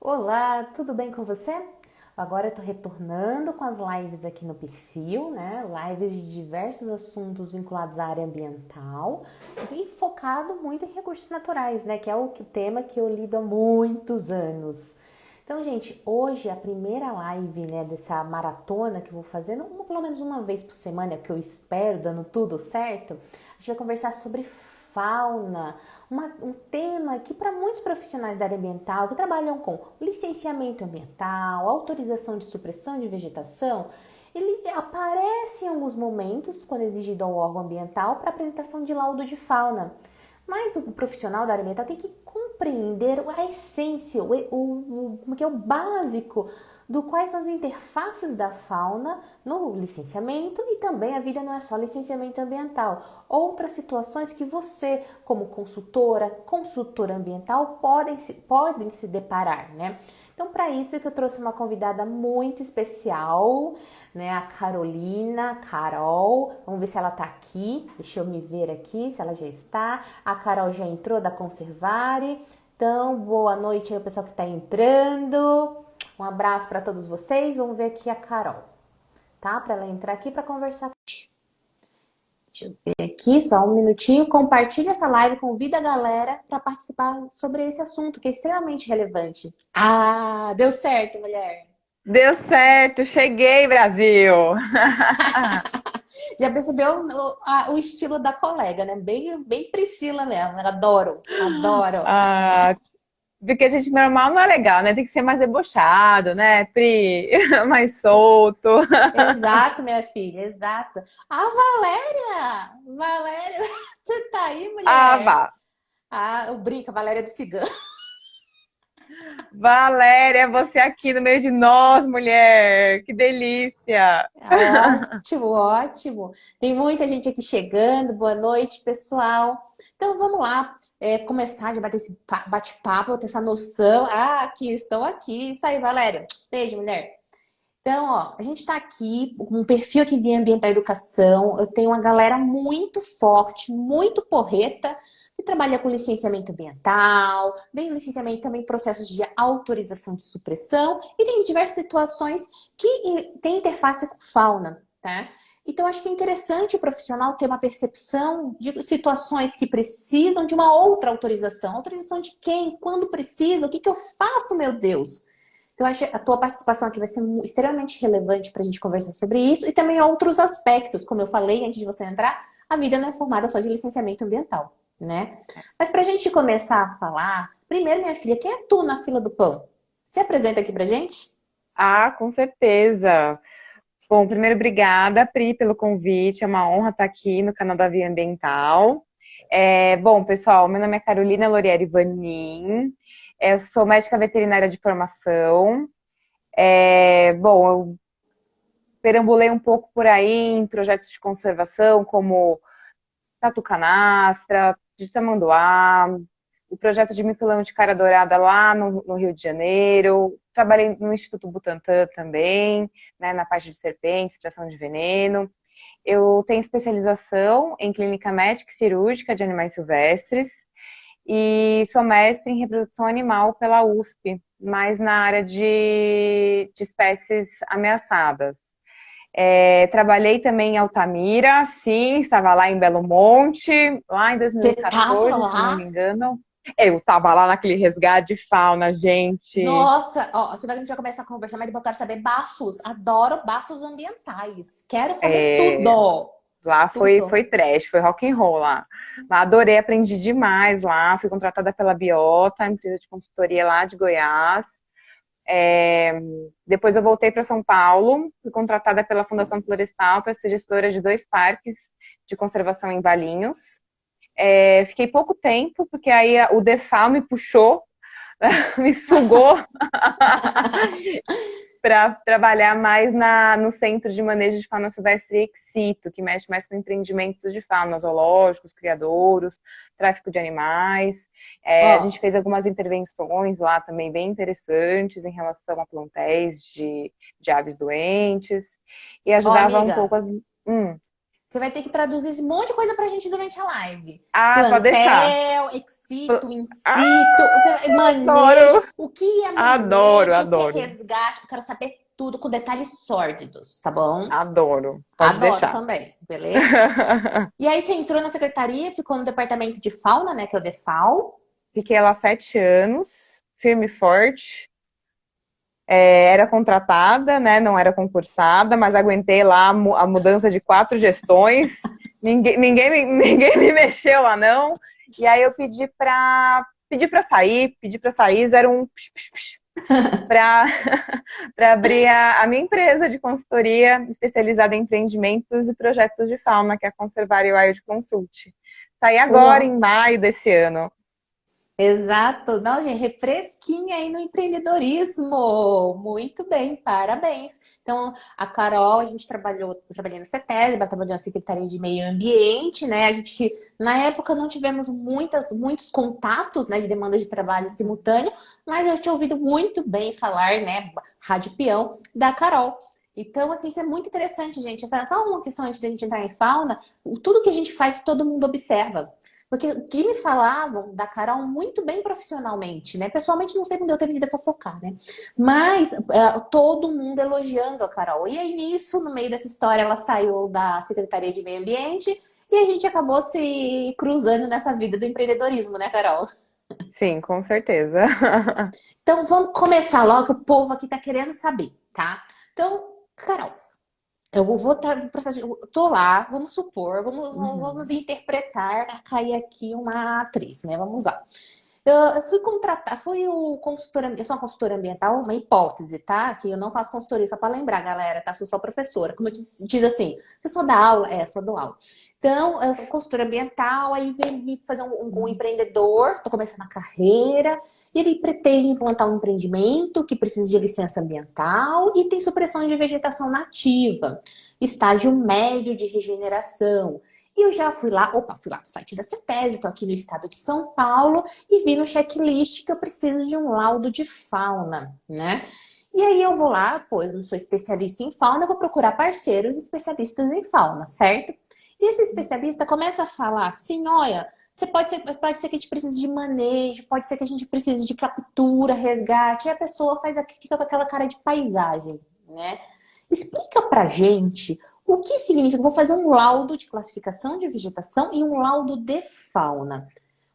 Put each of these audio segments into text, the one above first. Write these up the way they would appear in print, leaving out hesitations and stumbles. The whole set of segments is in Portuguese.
Olá, tudo bem com você? Agora eu tô retornando com as lives aqui no perfil, né? Lives de diversos assuntos vinculados à área ambiental e focado muito em recursos naturais, né? Que é o tema que eu lido há muitos anos. Então, gente, hoje é a primeira live, né, dessa maratona que eu vou fazendo, pelo menos uma vez por semana, que eu espero, dando tudo certo. A gente vai conversar sobre fauna, um tema que para muitos profissionais da área ambiental que trabalham com licenciamento ambiental, autorização de supressão de vegetação, ele aparece em alguns momentos quando exigido ao órgão ambiental para apresentação de laudo de fauna. Mas o profissional da área ambiental tem que compreender a essência, como que é o básico do quais são as interfaces da fauna no licenciamento e também a vida não é só licenciamento ambiental. Outras situações que você, como consultora ambiental, podem se deparar, né? Então, para isso é que eu trouxe uma convidada muito especial, né? A Carol. Vamos ver se ela tá aqui. Deixa eu me ver aqui, se ela já está. A Carol já entrou da Conservare. Então, boa noite aí, o pessoal que está entrando. Um abraço para todos vocês. Vamos ver aqui a Carol, tá? Para ela entrar aqui para conversar. Deixa eu ver aqui, só um minutinho. Compartilha essa live, convida a galera para participar sobre esse assunto que é extremamente relevante. Ah, deu certo, mulher. Deu certo, cheguei, Brasil! Já percebeu o estilo da colega, né? Bem Priscila mesmo. Adoro, adoro. Ah, porque a gente normal não é legal, né? Tem que ser mais debochado, né, Pri? Mais solto. Exato, minha filha, exato. Ah, Valéria! Valéria, você tá aí, Ah, mulher? vá. Ah, o Brinca, Valéria do Cigano. Valéria, você aqui no meio de nós, mulher! Que delícia! Ótimo, ótimo. Tem muita gente aqui chegando. Boa noite, pessoal. Então vamos lá, começar a bater esse bate-papo, ter essa noção. Ah, aqui, estou aqui. Isso aí, Valéria. Beijo, mulher. Então, ó, a gente está aqui com um perfil aqui via Ambiental Educação. Eu tenho uma galera muito forte, muito porreta, que trabalha com licenciamento ambiental, tem licenciamento também processos de autorização de supressão e tem diversas situações que tem interface com fauna, tá? Então, acho que é interessante o profissional ter uma percepção de situações que precisam de uma outra autorização. Autorização de quem? Quando precisa? O que eu faço, meu Deus? Então, eu acho que a tua participação aqui vai ser extremamente relevante para a gente conversar sobre isso e também outros aspectos. Como eu falei antes de você entrar, a vida não é formada só de licenciamento ambiental, né? Mas para a gente começar a falar, primeiro, minha filha, quem é tu na fila do pão? Se apresenta aqui pra gente. Ah, com certeza! Bom, primeiro, obrigada, Pri, pelo convite. É uma honra estar aqui no canal da Via Ambiental. Bom, pessoal, meu nome é Carolina Lorieri Vanin. Eu sou médica veterinária de formação. Bom, eu perambulei um pouco por aí em projetos de conservação, como Tatu Canastra, de Tamanduá, o projeto de mico-leão de cara dourada lá no Rio de Janeiro. Trabalhei no Instituto Butantan também, né, na parte de serpentes, extração de veneno. Eu tenho especialização em clínica médica e cirúrgica de animais silvestres e sou mestre em reprodução animal pela USP, mas na área de espécies ameaçadas. Trabalhei também em Altamira, sim, estava lá em Belo Monte, lá em Você tava 2014, se não me lá? engano. Eu estava lá naquele resgate de fauna, gente. Nossa, ó, você vai a gente já começar a conversar, mas depois eu quero saber bafos. Adoro bafos ambientais. Quero saber É, tudo. Lá foi Tudo. trash, foi rock and roll lá. Lá adorei, aprendi demais lá. Fui contratada pela Biota, empresa de consultoria lá de Goiás. É, Depois eu voltei para São Paulo, fui contratada pela Fundação Florestal para ser gestora de dois parques de conservação em Valinhos. Fiquei pouco tempo, porque aí o DEFAL me puxou, me sugou para trabalhar mais no Centro de Manejo de Fauna Silvestre Excito, que mexe mais com empreendimentos de fauna, zoológicos, criadouros, tráfico de animais. A gente Ó, fez algumas intervenções lá também bem interessantes em relação a plantéis de aves doentes e ó, ajudava um pouco amiga. as. Hum. Você vai ter que traduzir esse monte de coisa pra gente durante a live. Ah, pode deixar. Plantel, excito, Ah, incito, manejo. adoro, O que é adoro, manejo, o que é adoro, resgate. Eu quero saber tudo com detalhes sórdidos, tá bom? adoro. Pode Adoro deixar. também, beleza? E aí você entrou na secretaria, ficou no departamento de fauna, né, que é o DEFAL. Fiquei lá 7 anos, firme e forte. Era contratada, né? Não era concursada, mas aguentei lá a mudança de 4 gestões. Ninguém me mexeu lá, não. E aí eu pedi para sair, 01 para abrir a minha empresa de consultoria especializada em empreendimentos e projetos de fauna, que é a Conservario Wild Consult. Saí agora Uau. em maio desse ano. Exato. Não, gente, refresquinha aí no empreendedorismo. Muito bem, parabéns. Então, a Carol, a gente eu trabalhei na CETESB, ela trabalhou na Secretaria de Meio Ambiente, né? A gente, na época, não tivemos muitos contatos, né, de demanda de trabalho simultâneo, mas eu tinha ouvido muito bem falar, né, Rádio Peão, da Carol. Então, assim, isso é muito interessante, gente. Essa é só uma questão antes da gente entrar em fauna. Tudo que a gente faz, todo mundo observa. Porque o que me falavam da Carol muito bem profissionalmente, né? Pessoalmente não sei como deu tempo de fofocar, né? Mas todo mundo elogiando a Carol. E aí nisso, no meio dessa história, ela saiu da Secretaria de Meio Ambiente e a gente acabou se cruzando nessa vida do empreendedorismo, né, Carol? Sim, com certeza. Então vamos começar logo, que o povo aqui tá querendo saber, tá? Então, Carol, eu vou estar no processo. Tô lá, vamos supor, vamos Uhum. interpretar a cair aqui uma atriz, né? Vamos lá. Eu fui contratar, fui o consultor, eu sou uma consultora ambiental, uma hipótese, tá? Que eu não faço consultoria, só para lembrar, galera, tá? Sou só professora. Como eu diz assim, você só dá aula? É, só dou aula. Então, eu sou consultora ambiental, aí vem fazer um empreendedor, tô começando a carreira, e ele pretende implantar um empreendimento que precisa de licença ambiental e tem supressão de vegetação nativa, estágio médio de regeneração. E eu já fui lá no site da CETESB, estou aqui no estado de São Paulo, e vi no checklist que eu preciso de um laudo de fauna, né? E aí eu vou lá, pô, eu não sou especialista em fauna, eu vou procurar parceiros especialistas em fauna, certo? E esse especialista começa a falar assim, olha, pode ser que a gente precise de manejo, pode ser que a gente precise de captura, resgate, e a pessoa fica com aquela cara de paisagem, né? Explica pra gente o que significa. Vou fazer um laudo de classificação de vegetação e um laudo de fauna.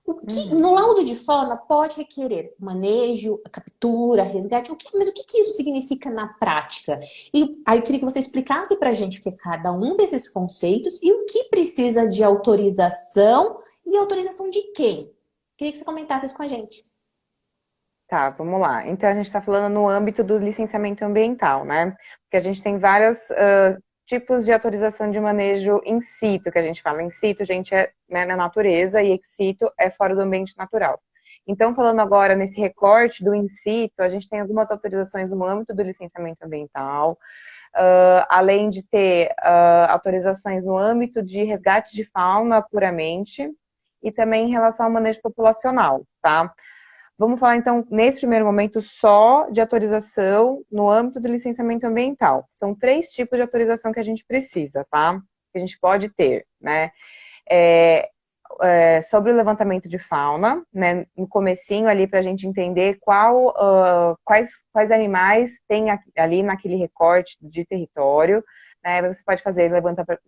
No Uhum. laudo de fauna pode requerer manejo, captura, resgate, mas o que isso significa na prática? E aí eu queria que você explicasse para a gente o que é cada um desses conceitos e o que precisa de autorização e autorização de quem? Queria que você comentasse isso com a gente. Tá, vamos lá. Então, a gente está falando no âmbito do licenciamento ambiental, né? Porque a gente tem vários tipos de autorização de manejo in situ, que a gente fala. In situ, gente, é, né, na natureza, e ex situ é fora do ambiente natural. Então, falando agora nesse recorte do in situ, a gente tem algumas autorizações no âmbito do licenciamento ambiental, além de ter autorizações no âmbito de resgate de fauna puramente, e também em relação ao manejo populacional, tá? Vamos falar, então, nesse primeiro momento, só de autorização no âmbito do licenciamento ambiental. São 3 tipos de autorização que a gente precisa, tá? Que a gente pode ter, né? Sobre o levantamento de fauna, né? No comecinho ali, para a gente entender quais animais tem ali naquele recorte de território, né? Você pode fazer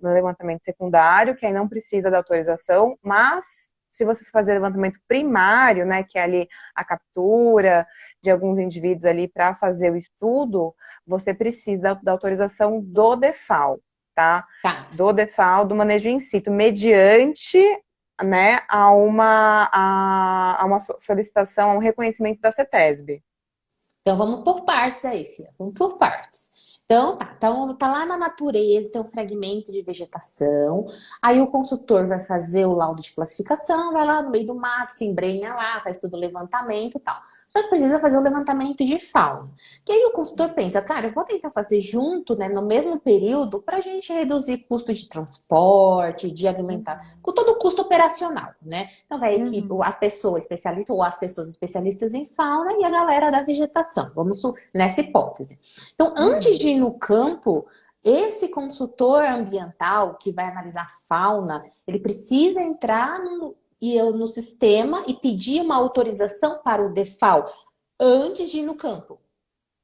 levantamento secundário, que aí não precisa da autorização, mas se você for fazer levantamento primário, né, que é ali a captura de alguns indivíduos ali para fazer o estudo, você precisa da autorização do DEFAL, tá? Tá. Do DEFAL, do manejo in situ, mediante, né, a uma solicitação, a um reconhecimento da CETESB. Então vamos por partes aí, filha. Vamos por partes. Então tá. Então tá lá na natureza, tem um fragmento de vegetação. Aí o consultor vai fazer o laudo de classificação, vai lá no meio do mato, se embrenha lá, faz todo o levantamento e tal. Só que precisa fazer o levantamento de fauna. E aí o consultor pensa, cara, eu vou tentar fazer junto, né, no mesmo período, para a gente reduzir custo de transporte, de alimentar, com todo o custo operacional, né? Então vai a equipe, a pessoa especialista ou as pessoas especialistas em fauna e a galera da vegetação. Vamos nessa hipótese. Então, antes de ir no campo, Esse consultor ambiental que vai analisar a fauna, ele precisa entrar no sistema e pedir uma autorização para o DEFAL antes de ir no campo.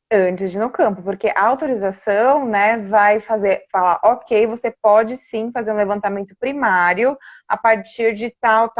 Antes de ir no campo, porque a autorização, né, vai falar, ok, você pode sim fazer um levantamento primário a partir de tal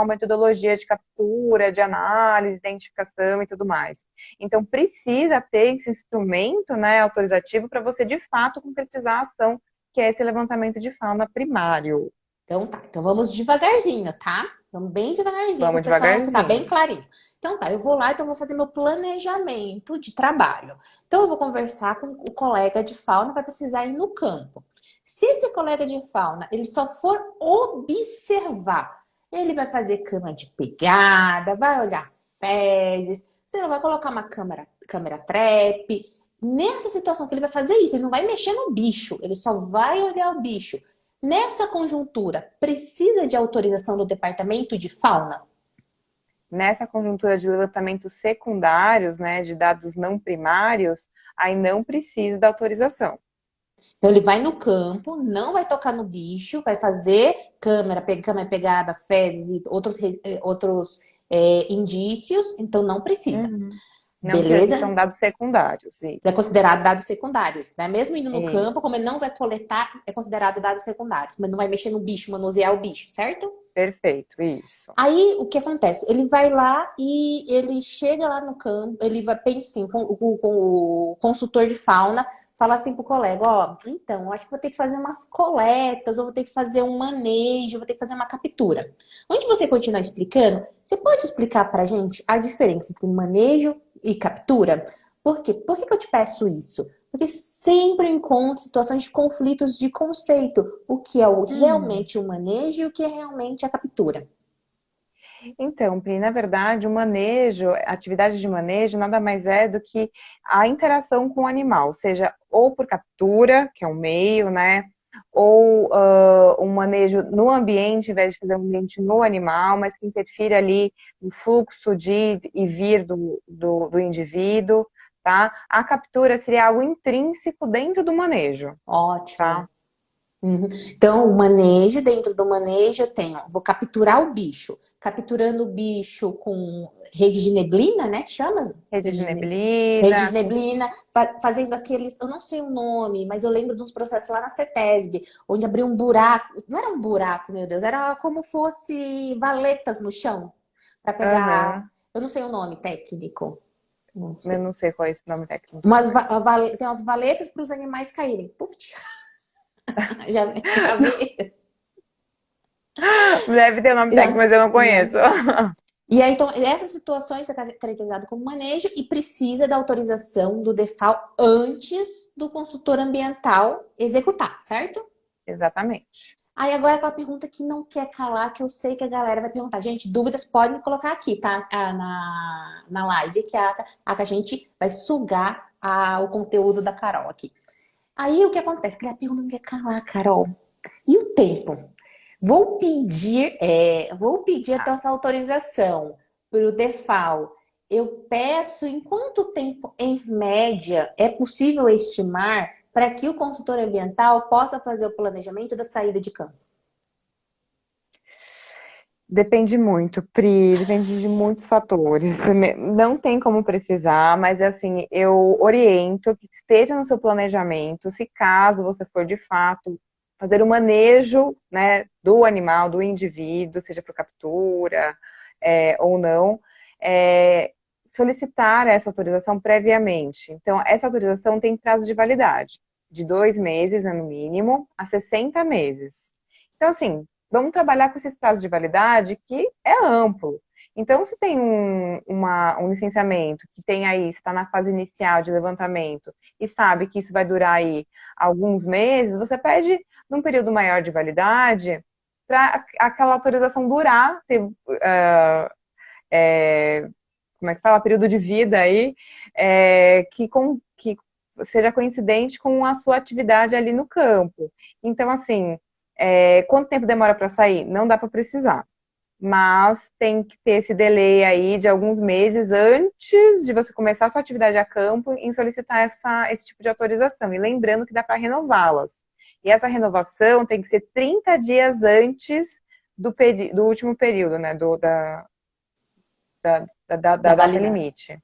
metodologia de captura, de análise, identificação e tudo mais. Então, precisa ter esse instrumento, né, autorizativo para você, de fato, concretizar a ação, que é esse levantamento de fauna primário. Então tá, então vamos devagarzinho, tá? Vamos bem devagarzinho para Vamos o pessoal ficar bem devagarzinho. clarinho. Então tá, eu vou lá, então vou fazer meu planejamento de trabalho. Então eu vou conversar com o colega de fauna, vai precisar ir no campo. Se esse colega de fauna, ele só for observar, ele vai fazer cama de pegada, vai olhar fezes, você não vai colocar uma câmera trap. Nessa situação que ele vai fazer isso, ele não vai mexer no bicho, ele só vai olhar o bicho. Nessa conjuntura, precisa de autorização do Departamento de Fauna? Nessa conjuntura de levantamentos secundários, né, de dados não primários, aí não precisa da autorização. Então, ele vai no campo, não vai tocar no bicho, vai fazer câmera pegada, fezes e outros indícios, então não precisa. Uhum. Não precisa que são Beleza? dados secundários. Isso. É considerado dados secundários, né? Mesmo indo no Isso. campo, como ele não vai coletar, é considerado dados secundários, mas não vai mexer no bicho, manusear o bicho, certo? Perfeito, isso. Aí, o que acontece? Ele vai lá e ele chega lá no campo, ele vai pensar, com o consultor de fauna, fala assim pro colega, ó, então, acho que vou ter que fazer umas coletas, ou vou ter que fazer um manejo, vou ter que fazer uma captura. Antes de você continuar explicando, você pode explicar pra gente a diferença entre manejo e captura? Por quê? Por que que eu te peço isso? Porque sempre encontro situações de conflitos de conceito, o que é realmente o manejo e o que é realmente a captura. Então, Pri, na verdade, o manejo, a atividade de manejo nada mais é do que a interação com o animal, seja ou por captura, que é um meio, né? Ou um manejo no ambiente, em vez de fazer um ambiente no animal, mas que interfira ali no fluxo de e vir do indivíduo, tá? A captura seria algo intrínseco dentro do manejo, Ótimo. tá? Uhum. Então, o manejo, dentro do manejo, eu tenho, vou capturar o bicho. Capturando o bicho com rede de neblina, né? Chama? Rede de Rede de neblina, com... neblina, fazendo aqueles, eu não sei o nome, mas eu lembro de uns processos lá na CETESB, onde abriu um buraco, não era um buraco, meu Deus, era como fosse valetas no chão, para pegar, Aham. eu não sei o nome técnico, não Eu sei. não sei qual é esse nome técnico. Tem umas valetas para os animais caírem. Puf, já vi. Deve ter nome técnico, Não, mas eu não não. conheço. E aí, então, essas situações é caracterizado como manejo e precisa da autorização do DEFAL antes do consultor ambiental executar, certo? Exatamente. Aí agora aquela pergunta que não quer calar, que eu sei que a galera vai perguntar. Gente, dúvidas podem colocar aqui, tá? Na live, que a gente vai sugar o conteúdo da Carol aqui. Aí o que acontece? Que a pergunta não quer calar, Carol. E o tempo? Vou pedir a tua autorização para o DEFAL. Eu peço em quanto tempo, em média, é possível estimar para que o consultor ambiental possa fazer o planejamento da saída de campo? Depende muito, Pri, depende de muitos fatores. Não tem como precisar, mas assim, eu oriento que esteja no seu planejamento, se caso você for de fato fazer o manejo, né, do animal, do indivíduo, seja por captura, ou não, solicitar essa autorização previamente. Então, essa autorização tem prazo de validade, de 2 meses, né, no mínimo, a 60 meses. Então, assim, vamos trabalhar com esses prazos de validade que é amplo. Então, se tem um licenciamento que tem aí, está na fase inicial de levantamento e sabe que isso vai durar aí alguns meses, você pede num período maior de validade para aquela autorização durar, ter, como é que fala, período de vida aí, que seja coincidente com a sua atividade ali no campo. Então, assim, quanto tempo demora para sair? Não dá para precisar. mas tem que ter esse delay aí de alguns meses antes de você começar a sua atividade a campo em solicitar esse tipo de autorização. E lembrando que dá para renová-las. E essa renovação tem que ser 30 dias antes do último período, né? Da Da data validade. limite. Isso.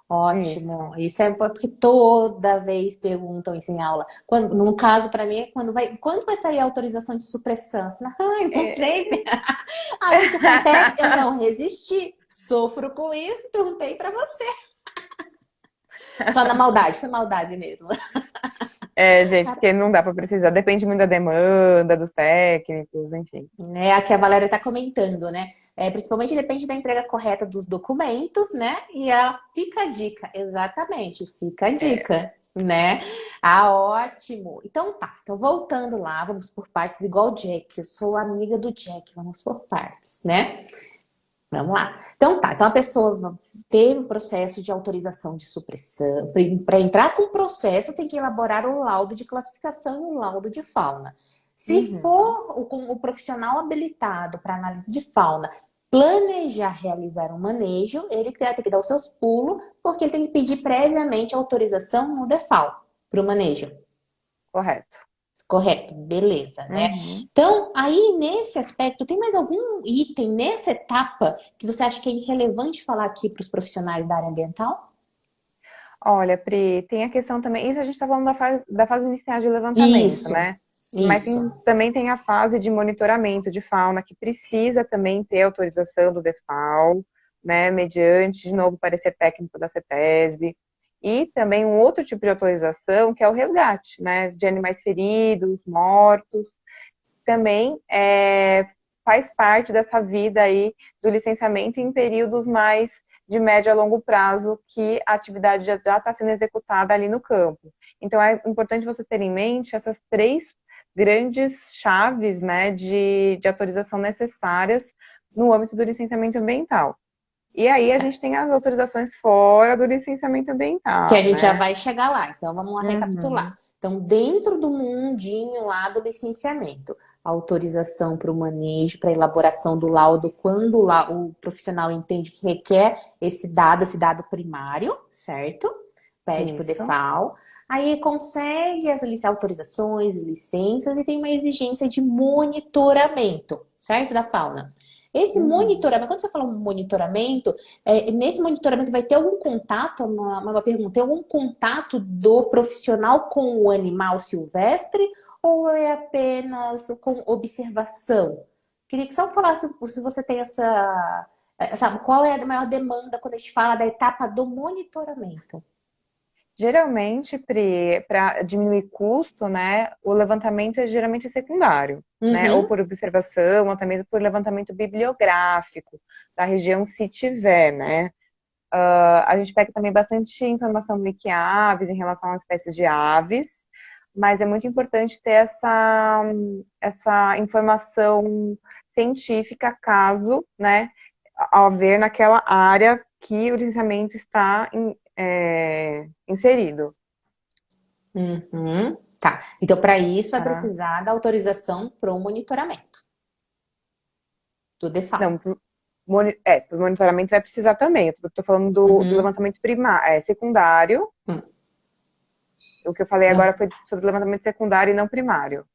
Ótimo. Isso é porque toda vez perguntam isso em aula. No caso, para mim, é quando vai sair a autorização de supressão? Eu falo, ai, não sei. Aí o que acontece? Eu não resisti, sofro com isso, perguntei para você. Só na maldade, foi maldade mesmo. Gente, porque não dá para precisar. Depende muito da demanda, dos técnicos, enfim. Né, aqui a Valéria está comentando, né? Principalmente depende da entrega correta dos documentos, né? Fica a dica, exatamente, fica a dica, né? Ah, ótimo. Então tá, então voltando lá, vamos por partes, igual o Jack, eu sou amiga do Jack, vamos por partes, né? Vamos lá. Então tá, então a pessoa teve um processo de autorização de supressão. Para entrar com o processo, tem que elaborar um laudo de classificação e um laudo de fauna. Se for o profissional habilitado para análise de fauna planejar realizar um manejo, ele vai ter que dar os seus pulos, porque ele tem que pedir previamente autorização no DEFAL para o manejo. Correto. Correto, beleza, né? Então, aí nesse aspecto, tem mais algum item nessa etapa que você acha que é relevante falar aqui para os profissionais da área ambiental? Olha, Pri, tem a questão também. Isso a gente está falando da fase inicial de levantamento, Isso, né? Mas isso. também tem a fase de monitoramento de fauna, que precisa também ter autorização do DEFAL, né? Mediante, de novo, parecer técnico da CETESB. E também um outro tipo de autorização, que é o resgate, né? De animais feridos, mortos. Também faz parte dessa vida aí do licenciamento em períodos mais de médio a longo prazo, que a atividade já está sendo executada ali no campo. Então, é importante você ter em mente essas três grandes chaves, né, de autorização necessárias no âmbito do licenciamento ambiental. E aí a gente tem as autorizações fora do licenciamento Que a ambiental, gente já né? vai chegar lá. Então, vamos lá recapitular. Então, dentro do mundinho lá do licenciamento, autorização para o manejo, para elaboração do laudo, quando o profissional entende que requer esse dado primário, certo? Pede para o Isso. DEFAL. Aí consegue as autorizações, licenças e tem uma exigência de monitoramento, certo? Da fauna. Esse monitoramento, quando você fala um monitoramento, nesse monitoramento vai ter algum contato, uma pergunta, tem algum contato do profissional com o animal silvestre ou é apenas com observação? Queria que só falasse se você tem qual é a maior demanda quando a gente fala da etapa do monitoramento? Geralmente, para diminuir custo, né, o levantamento geralmente secundário, né, ou por observação, ou até mesmo por levantamento bibliográfico da região, se tiver, né. A gente pega também bastante informação do Wikiaves em relação às espécies de aves, mas é muito importante ter essa informação científica, caso, né, ao ver naquela área que o licenciamento está inserido. Tá. Então, para isso, vai Tá? precisar da autorização para o monitoramento do DEFAL. Não, pro monitoramento vai precisar também. Eu tô falando do levantamento primário, secundário. O que eu falei agora foi sobre levantamento secundário e não primário.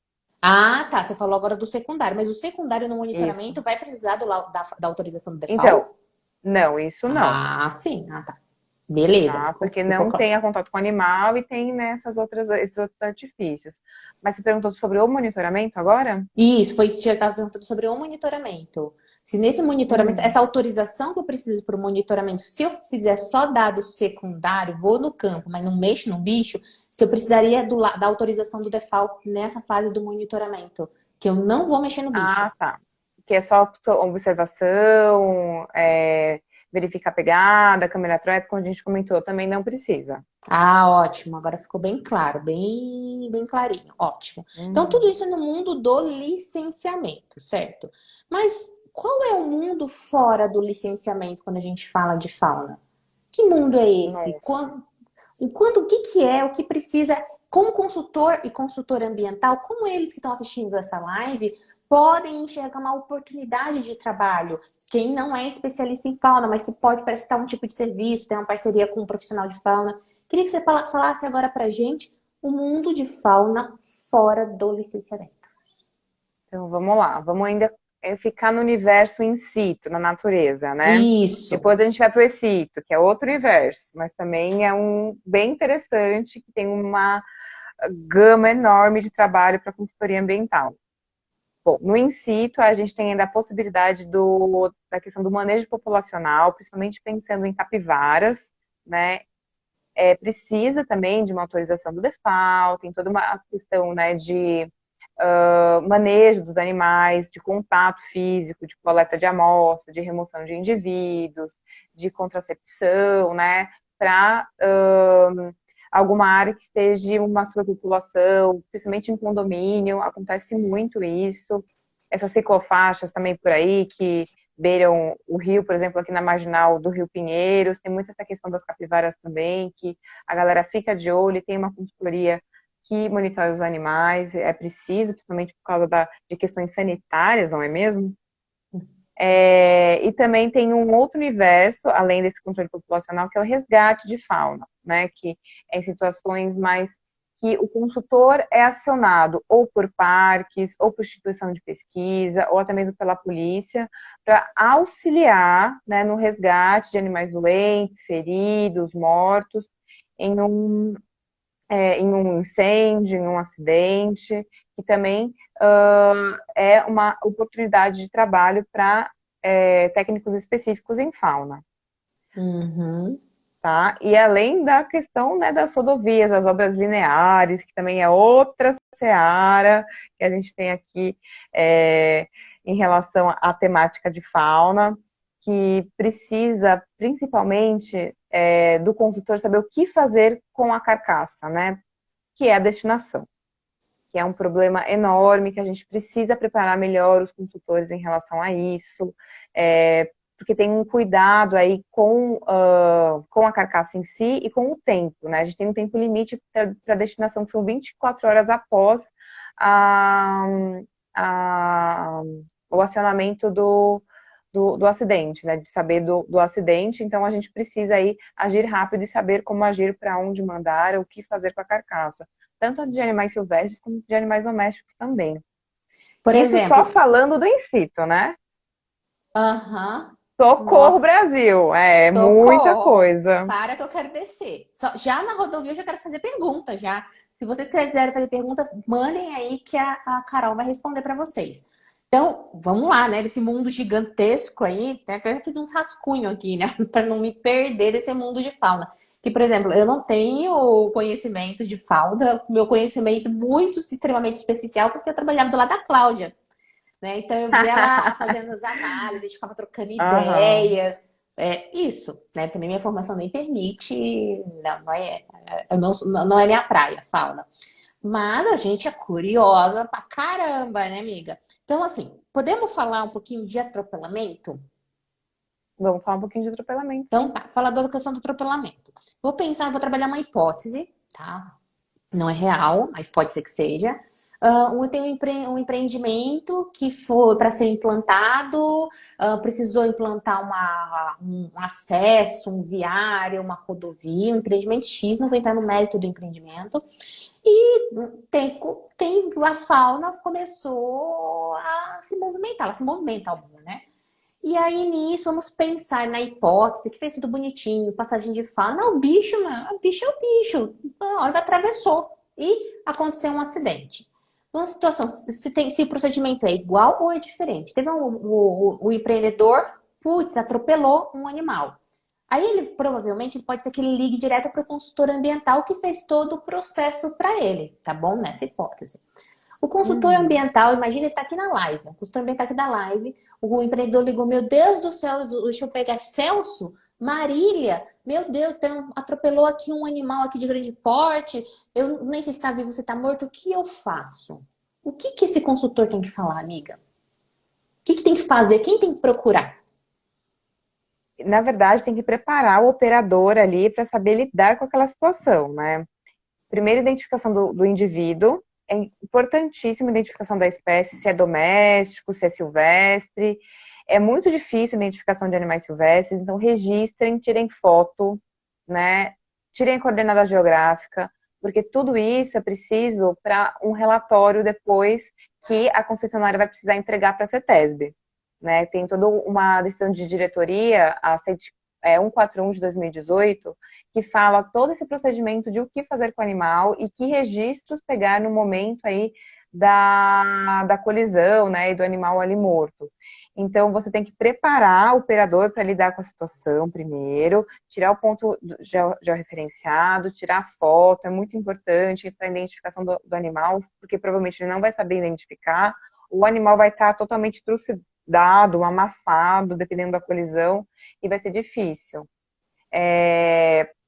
Ah, tá. Você falou agora do secundário, mas o secundário no Isso. monitoramento vai precisar da autorização do DEFAL? Então, não, isso não. Ah, sim. Ah, tá. Beleza. Tá? Porque Ficou não claro. tem a contato com o animal e tem, né, esses outros artifícios. Mas você perguntou sobre o monitoramento agora? Isso, foi isso que eu estava perguntando sobre o monitoramento. Se nesse monitoramento, essa autorização que eu preciso para o monitoramento, se eu fizer só dado secundário, vou no campo, mas não mexo no bicho, se eu precisaria da autorização do DEFAL nessa fase do monitoramento, que eu não vou mexer no bicho. Ah, tá. Que é só observação, verificar a pegada, câmera trap, como a gente comentou, também não precisa. Ah, ótimo. Agora ficou bem claro, bem, bem clarinho. Ótimo. Então, tudo isso é no mundo do licenciamento, certo? Mas qual é o mundo fora do licenciamento quando a gente fala de fauna? Que mundo é esse? Nossa. O que é, o que precisa, como consultor e consultora ambiental, como eles que estão assistindo essa live podem enxergar uma oportunidade de trabalho. Quem não é especialista em fauna, mas se pode prestar um tipo de serviço, ter uma parceria com um profissional de fauna. Queria que você falasse agora pra gente o mundo de fauna fora do licenciamento. Então, vamos lá. Vamos ainda ficar no universo in situ, na natureza, né? Isso. Depois a gente vai para o excito, que é outro universo, mas também é um bem interessante, que tem uma gama enorme de trabalho para consultoria ambiental. Bom, no in situ, a gente tem ainda a possibilidade da questão do manejo populacional, principalmente pensando em capivaras, né? Precisa também de uma autorização do DEFAL, tem toda uma questão, né, de manejo dos animais, de contato físico, de coleta de amostra, de remoção de indivíduos, de contracepção, né, para alguma área que esteja uma superpopulação, principalmente em condomínio, acontece muito isso. Essas ciclofaixas também por aí, que beiram o rio, por exemplo, aqui na marginal do Rio Pinheiros, tem muita essa questão das capivaras também, que a galera fica de olho e tem uma consultoria que monitora os animais, é preciso, principalmente por causa de questões sanitárias, não é mesmo? E também tem um outro universo, além desse controle populacional, que é o resgate de fauna, né? Que é em situações mais que o consultor é acionado ou por parques, ou por instituição de pesquisa, ou até mesmo pela polícia, para auxiliar, né, no resgate de animais doentes, feridos, mortos, em em um incêndio, em um acidente, que também é uma oportunidade de trabalho para técnicos específicos em fauna. Uhum. Tá? E além da questão, né, das rodovias, as obras lineares, que também é outra seara que a gente tem aqui em relação à temática de fauna, que precisa principalmente do consultor saber o que fazer com a carcaça, né? Que é a destinação, que é um problema enorme, que a gente precisa preparar melhor os consultores em relação a isso, porque tem um cuidado aí com a carcaça em si e com o tempo, né? A gente tem um tempo limite para a destinação, que são 24 horas após a, a, o acionamento do acidente, né? De saber do acidente, então a gente precisa aí agir rápido e saber como agir, para onde mandar, o que fazer com a carcaça, tanto de animais silvestres como de animais domésticos também. Por Isso só exemplo, falando do in situ, né? aham, Socorro, Brasil! É muita socorro, coisa. para que eu quero descer. Já na rodovia eu já quero fazer pergunta já. Se vocês quiserem fazer pergunta, mandem aí que a Carol vai responder para vocês. Então, vamos lá, né? Desse mundo gigantesco aí, tem até aqui uns rascunhos aqui, né? Para não me perder desse mundo de fauna. Que, por exemplo, eu não tenho conhecimento de fauna, meu conhecimento muito extremamente superficial, porque eu trabalhava do lado da Cláudia, né? Então eu via ela fazendo as análises, a gente ficava trocando Aham. ideias. Isso, né? Também minha formação nem permite, não é minha praia, fauna. Mas a gente é curiosa pra caramba, né, amiga? Então, assim, podemos falar um pouquinho de atropelamento? Vamos falar um pouquinho de atropelamento, Então, sim. tá, falar da questão do atropelamento. Vou pensar, vou trabalhar uma hipótese, tá? Não é real, mas pode ser que seja. Tem um empreendimento que foi para ser implantado, precisou implantar um acesso, um viário, uma rodovia, um empreendimento X, não vou entrar no mérito do empreendimento. E a fauna começou a se movimentar, ela se movimenta, óbvio, né? E aí, nisso, vamos pensar na hipótese que fez tudo bonitinho, passagem de fauna. Não, o bicho, mano, o bicho é o bicho. A hora que atravessou e aconteceu um acidente. Uma situação, se o procedimento é igual ou é diferente. Teve o empreendedor, putz, atropelou um animal. Aí ele provavelmente pode ser que ele ligue direto para o consultor ambiental que fez todo o processo para ele, tá bom? Nessa hipótese. O consultor Uhum. ambiental, imagina ele está aqui na live. O consultor ambiental aqui da live, o empreendedor ligou, meu Deus do céu, deixa eu pegar Celso, Marília, meu Deus, atropelou aqui um animal aqui de grande porte, eu nem sei se está vivo, se está morto, o que eu faço? O que esse consultor tem que falar, amiga? O que tem que fazer? Quem tem que procurar? Na verdade, tem que preparar o operador ali para saber lidar com aquela situação, né? Primeiro, identificação do indivíduo, é importantíssima a identificação da espécie, se é doméstico, se é silvestre. É muito difícil a identificação de animais silvestres, então registrem, tirem foto, né? Tirem a coordenada geográfica, porque tudo isso é preciso para um relatório depois que a concessionária vai precisar entregar para a CETESB, né? Tem toda uma decisão de diretoria, a 141 de 2018, que fala todo esse procedimento de o que fazer com o animal e que registros pegar no momento aí da colisão, né, e do animal ali morto. Então, você tem que preparar o operador para lidar com a situação primeiro, tirar o ponto georreferenciado, tirar a foto, é muito importante para a identificação do animal, porque provavelmente ele não vai saber identificar, o animal vai estar totalmente trucidado, amassado, dependendo da colisão, e vai ser difícil.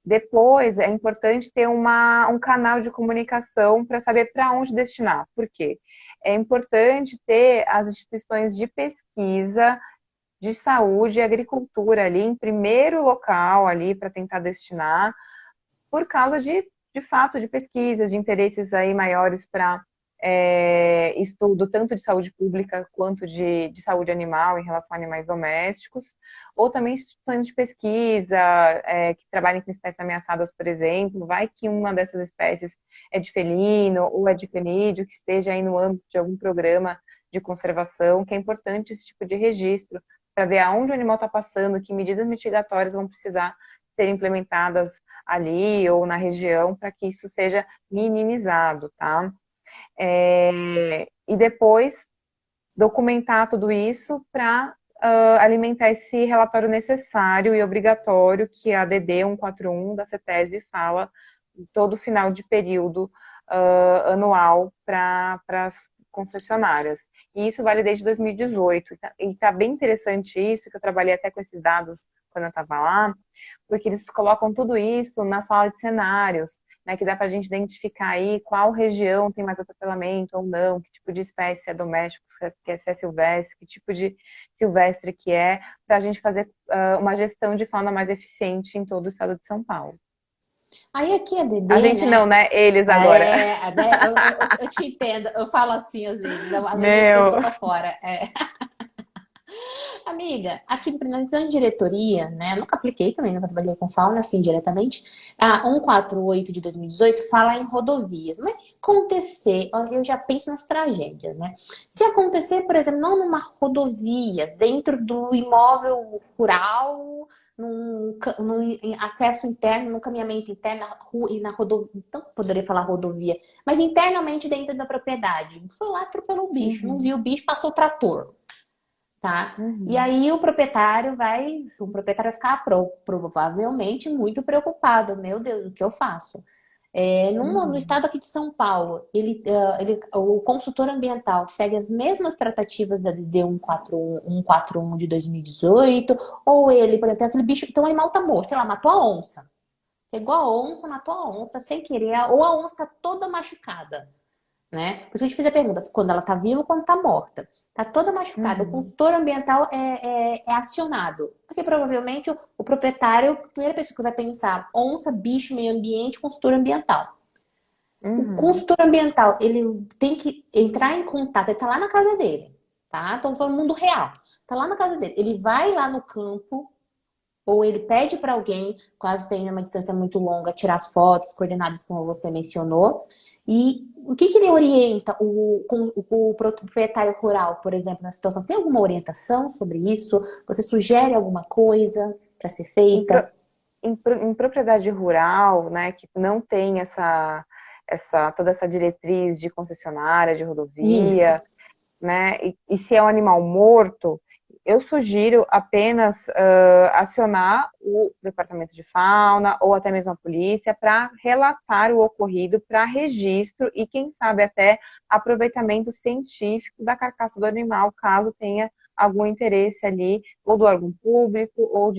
Depois, é importante ter um canal de comunicação para saber para onde destinar. Por quê? É importante ter as instituições de pesquisa, de saúde e agricultura ali em primeiro local ali para tentar destinar, por causa de fato, de pesquisas, de interesses aí maiores para estudo tanto de saúde pública quanto de saúde animal em relação a animais domésticos, ou também instituições de pesquisa que trabalhem com espécies ameaçadas, por exemplo, vai que uma dessas espécies é de felino ou é de canídeo, que esteja aí no âmbito de algum programa de conservação, que é importante esse tipo de registro, para ver aonde o animal está passando, que medidas mitigatórias vão precisar ser implementadas ali ou na região para que isso seja minimizado, tá? E depois documentar tudo isso para alimentar esse relatório necessário e obrigatório que a DD 141 da CETESB fala todo final de período anual para as concessionárias. E isso vale desde 2018. E tá bem interessante isso, que eu trabalhei até com esses dados quando eu estava lá, porque eles colocam tudo isso na sala de cenários, né, que dá para a gente identificar aí qual região tem mais atropelamento ou não, que tipo de espécie é doméstico, se é silvestre, que tipo de silvestre que é, para a gente fazer uma gestão de fauna mais eficiente em todo o estado de São Paulo. Aí aqui a A Dedê, gente né? não, né? Eles agora. Né? Eu te entendo, eu falo assim às vezes, às vezes eu esqueço que Meu. eu tô fora. Amiga, aqui na decisão de diretoria, né? Nunca apliquei também, nunca trabalhei com fauna assim diretamente. A 148 de 2018 fala em rodovias. Mas se acontecer, ó, eu já penso nas tragédias, né? Se acontecer, por exemplo, não numa rodovia, dentro do imóvel rural, no acesso interno, no caminhamento interno, na rua e na rodovia, então poderia falar rodovia, mas internamente dentro da propriedade. Foi lá, atropelou o bicho, não viu o bicho, passou o trator. Tá? E aí o proprietário vai ficar provavelmente muito preocupado. Meu Deus, o que eu faço? No estado aqui de São Paulo, o consultor ambiental segue as mesmas tratativas da DD 141 de 2018, ou ele, por exemplo, tem aquele bicho, então o animal tá morto, sei lá, matou a onça. Pegou a onça, matou a onça sem querer, ou a onça tá toda machucada, né? Por isso que eu te fiz a pergunta, quando ela tá viva ou quando tá morta. Tá toda machucada. O consultor ambiental é acionado. Porque provavelmente o proprietário, a primeira pessoa que vai pensar, onça, bicho, meio ambiente, consultor ambiental. O consultor ambiental, ele tem que entrar em contato, ele tá lá na casa dele, tá? Então foi no mundo real. Tá lá na casa dele. Ele vai lá no campo, ou ele pede para alguém, caso tenha uma distância muito longa, tirar as fotos, coordenadas como você mencionou. E o que ele orienta o proprietário rural, por exemplo, na situação? Tem alguma orientação sobre isso? Você sugere alguma coisa para ser feita? Em propriedade rural, né, que não tem toda essa diretriz de concessionária, de Isso. rodovia, né, e se é um animal morto, eu sugiro apenas acionar o departamento de fauna ou até mesmo a polícia para relatar o ocorrido, para registro e, quem sabe, até aproveitamento científico da carcaça do animal, caso tenha algum interesse ali, ou do órgão público, ou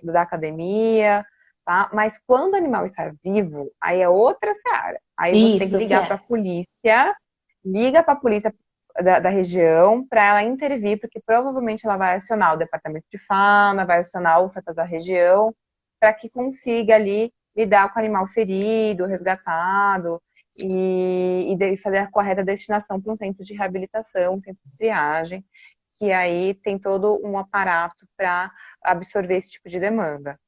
da academia, tá? Mas quando o animal está vivo, aí é outra seara. Aí você tem que Isso que ligar para a polícia, liga para a polícia da região para ela intervir, porque provavelmente ela vai acionar o departamento de fauna, vai acionar o CETA da região, para que consiga ali lidar com o animal ferido, resgatado. e fazer a correta destinação para um centro de reabilitação, um centro de triagem, que aí tem todo um aparato para absorver esse tipo de demanda.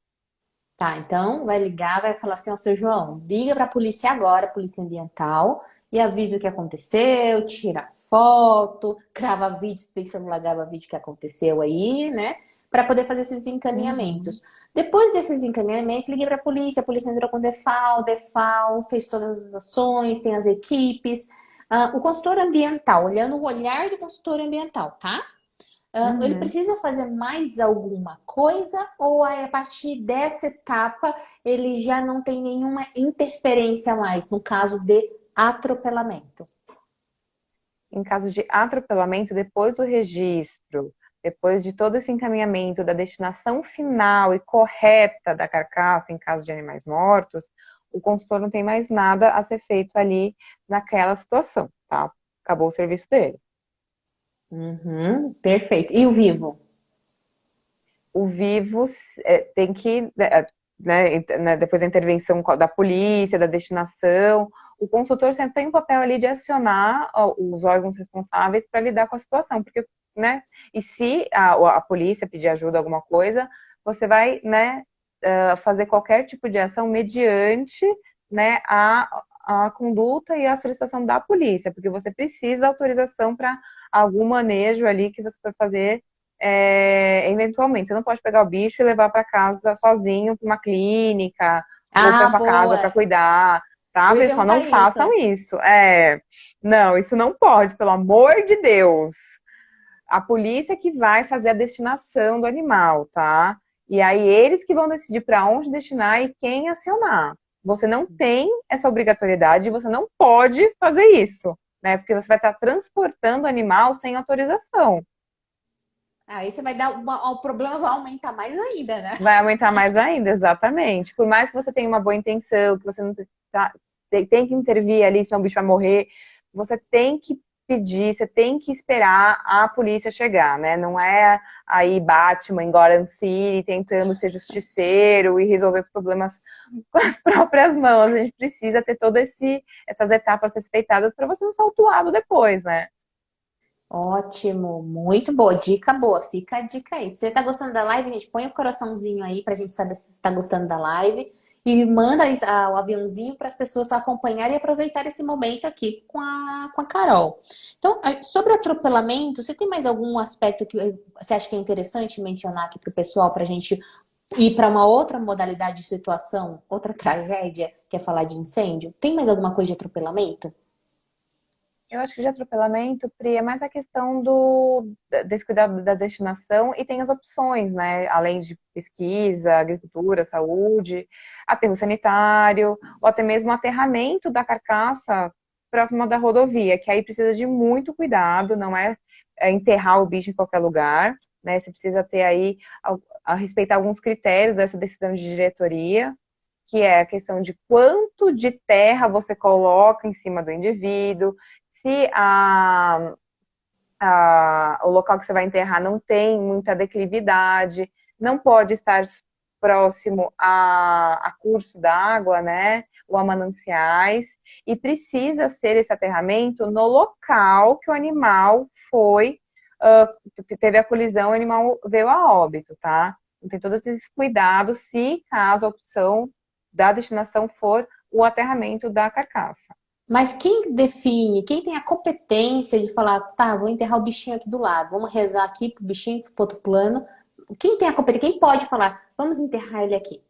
Tá, então vai ligar, vai falar assim, ó, seu João, liga para a polícia agora, polícia ambiental, e avisa o que aconteceu, tira foto, grava vídeo, se tem celular, grava vídeo que aconteceu aí, né? Para poder fazer esses Uhum. encaminhamentos. Depois desses encaminhamentos, ligue para a polícia entrou com DEFAL fez todas as ações, tem as equipes. O consultor ambiental, olhando o olhar do consultor ambiental, tá? Ele Uhum. precisa fazer mais alguma coisa ou aí, a partir dessa etapa ele já não tem nenhuma interferência mais no caso de atropelamento? Em caso de atropelamento, depois do registro, depois de todo esse encaminhamento da destinação final e correta da carcaça, em caso de animais mortos, o consultor não tem mais nada a ser feito ali naquela situação, tá? Acabou o serviço dele. Uhum, perfeito. E o vivo? O vivo tem que, depois da intervenção da polícia, da destinação, o consultor sempre tem um papel ali de acionar os órgãos responsáveis para lidar com a situação, porque, né, e se a polícia pedir ajuda, alguma coisa, você vai, né, fazer qualquer tipo de ação mediante, né, a conduta e a solicitação da polícia, porque você precisa da autorização para algum manejo ali que você for fazer eventualmente. Você não pode pegar o bicho e levar para casa sozinho, para uma clínica, ou para Ah, sua casa para boa. cuidar, tá, Eu ia pessoal? perguntar Não isso. façam isso. Não, isso não pode, pelo amor de Deus. A polícia que vai fazer a destinação do animal, tá? E aí eles que vão decidir para onde destinar e quem acionar. Você não tem essa obrigatoriedade, você não pode fazer isso, né? Porque você vai estar transportando o animal sem autorização. Aí você vai dar o problema vai aumentar mais ainda, né? Vai aumentar mais ainda, exatamente. Por mais que você tenha uma boa intenção, que você não tem que intervir ali, senão o bicho vai morrer, você tem que pedir, você tem que esperar a polícia chegar, né? Não é aí Batman em Gotham City tentando ser justiceiro e resolver problemas com as próprias mãos. A gente precisa ter todas essas etapas respeitadas para você não ser autuado depois, né? Ótimo, muito boa, dica boa, fica a dica aí. Se você tá gostando da live, gente, põe o coraçãozinho aí pra gente saber se você tá gostando da live e manda o aviãozinho para as pessoas acompanharem e aproveitar esse momento aqui com a Carol. Então, sobre atropelamento, você tem mais algum aspecto que você acha que é interessante mencionar aqui pro pessoal pra gente ir para uma outra modalidade de situação, outra tragédia, que é falar de incêndio? Tem mais alguma coisa de atropelamento? Eu acho que de atropelamento, Pri, é mais a questão desse cuidado da destinação e tem as opções, né? Além de pesquisa, agricultura, saúde, aterro sanitário, ou até mesmo aterramento da carcaça próximo da rodovia, que aí precisa de muito cuidado, não é enterrar o bicho em qualquer lugar, né? Você precisa ter aí, a respeitar alguns critérios dessa decisão de diretoria, que é a questão de quanto de terra você coloca em cima do indivíduo, se o local que você vai enterrar não tem muita declividade, não pode estar próximo a curso d'água, né, ou a mananciais, e precisa ser esse aterramento no local que o animal foi, que teve a colisão, o animal veio a óbito, tá? Então tem todos esses cuidados se caso a opção da destinação for o aterramento da carcaça. Mas quem define, quem tem a competência de falar, tá, vou enterrar o bichinho aqui do lado, vamos rezar aqui pro bichinho, pro outro plano. Quem tem a competência, quem pode falar, vamos enterrar ele aqui?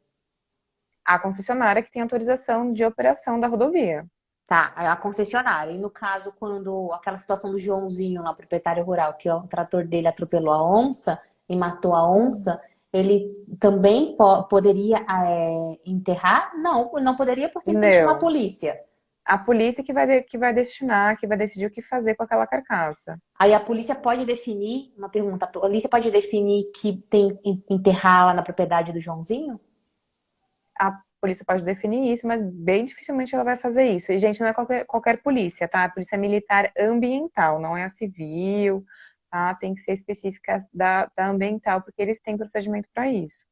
A concessionária que tem autorização de operação da rodovia. Tá, a concessionária. E no caso, quando aquela situação do Joãozinho lá, proprietário rural, que o trator dele atropelou a onça e matou a onça, ele também poderia enterrar? Não, não poderia porque ele tem que chamar a Não. polícia. A polícia que vai destinar, que vai decidir o que fazer com aquela carcaça. Aí a polícia pode definir, uma pergunta, a polícia pode definir que tem que enterrar lá na propriedade do Joãozinho? A polícia pode definir isso, mas bem dificilmente ela vai fazer isso. E, gente, não é qualquer polícia, tá? A polícia militar ambiental, não é a civil, tá? Tem que ser específica da ambiental, porque eles têm procedimento para isso.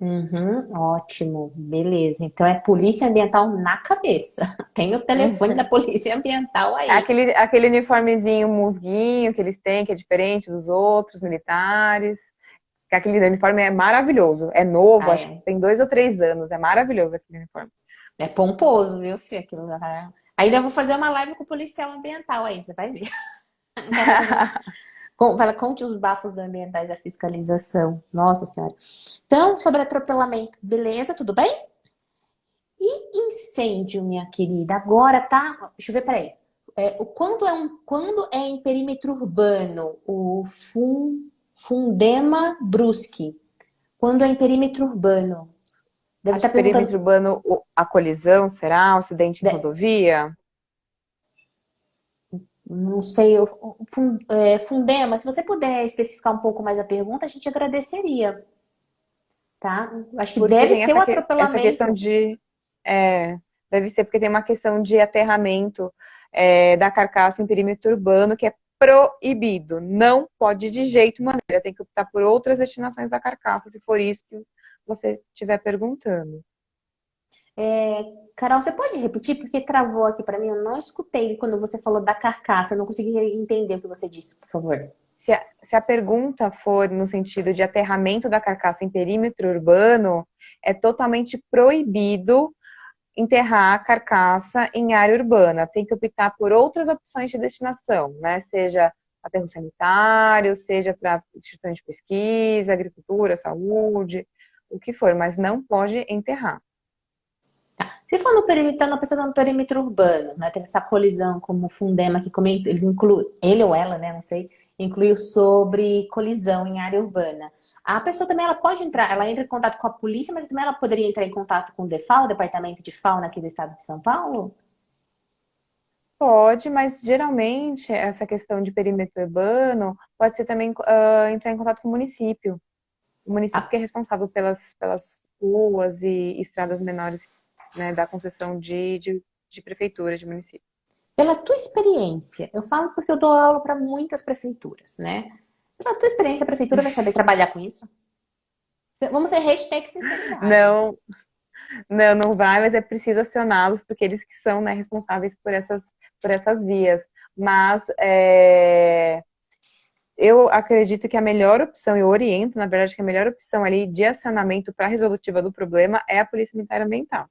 Uhum, ótimo, beleza. Então é polícia ambiental na cabeça. Tem o telefone da polícia ambiental É aí. aquele uniformezinho musguinho que eles têm, que é diferente dos outros militares. Que aquele uniforme é maravilhoso. É novo, Ah, acho que é. tem 2 ou 3 anos. É maravilhoso aquele uniforme. É pomposo, viu, filho? Aquilo lá. Ainda vou fazer uma live com o policial ambiental aí, você vai ver. Quero fazer uma. Fala, conte os bafos ambientais da fiscalização. Nossa Senhora. Então, sobre atropelamento, beleza, tudo bem? E incêndio, minha querida? Agora tá. Deixa eu ver, peraí. Quando é em perímetro urbano, o Fundema Brusque. Quando é em perímetro urbano. Deve Acho estar que perímetro perguntando. urbano, a colisão, será? O acidente em rodovia? Não sei, Fundema, se você puder especificar um pouco mais a pergunta, a gente agradeceria, tá? Acho que Porque deve tem ser o essa questão atropelamento. de. É, deve ser porque tem uma questão de aterramento da carcaça em perímetro urbano que é proibido. Não pode de jeito maneira. Tem que optar por outras destinações da carcaça, se for isso que você estiver perguntando. Carol, você pode repetir? Porque travou aqui para mim, eu não escutei quando você falou da carcaça, eu não consegui entender o que você disse, por favor. Se a pergunta for no sentido de aterramento da carcaça em perímetro urbano, é totalmente proibido enterrar a carcaça em área urbana. Tem que optar por outras opções de destinação, né? Seja aterro sanitário, seja para instituição de pesquisa, agricultura, saúde, o que for, mas não pode enterrar. Se for no perímetro, então, a pessoa tá no perímetro urbano, né? Teve essa colisão, como o Fundema que comenta, ele inclui, ele ou ela, né? Não sei, incluiu sobre colisão em área urbana. A pessoa também ela pode entrar, ela entra em contato com a polícia, mas também ela poderia entrar em contato com o DEFAL, o Departamento de Fauna aqui do estado de São Paulo? Pode, mas geralmente essa questão de perímetro urbano pode ser também entrar em contato com o município. O município que é Ah, responsável pelas ruas e estradas menores, né, da concessão de prefeitura, de município. pela tua experiência, eu falo porque eu dou aula para muitas prefeituras, né? Pela tua experiência, a prefeitura vai saber trabalhar com isso? Vamos ser hashtag sinceridade. Não, não vai, mas é preciso acioná-los, porque eles que são, né, responsáveis por essas vias. Mas eu acredito que a melhor opção, eu oriento, na verdade, que a melhor opção ali de acionamento para a resolutiva do problema é a Polícia Militar Ambiental.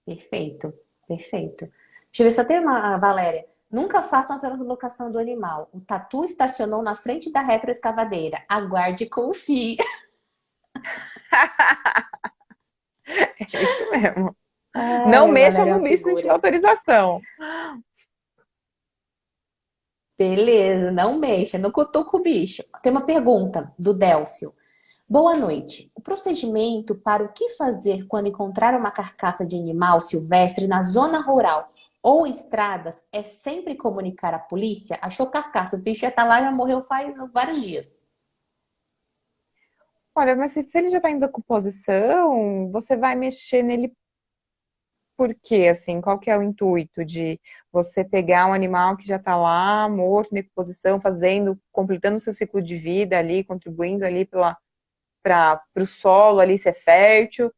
Perfeito, perfeito. Deixa eu ver, só tem uma, Valéria. Nunca façam pela locação do animal. O tatu estacionou na frente da retroescavadeira. Aguarde e confie. É isso mesmo. Não Ai, a mexam Valéria é no uma bicho sem tiver figura. autorização. Beleza, não mexa, não cutuca o bicho. Tem uma pergunta do Délcio. Boa noite. O procedimento para o que fazer quando encontrar uma carcaça de animal silvestre na zona rural ou estradas é sempre comunicar à polícia? Achou carcaça, o bicho já tá lá, já morreu faz vários dias. Olha, mas se ele já está em decomposição, você vai mexer nele por quê? Assim, qual que é o intuito de você pegar um animal que já está lá, morto, em decomposição, completando o seu ciclo de vida ali, contribuindo ali para o solo ali ser fértil?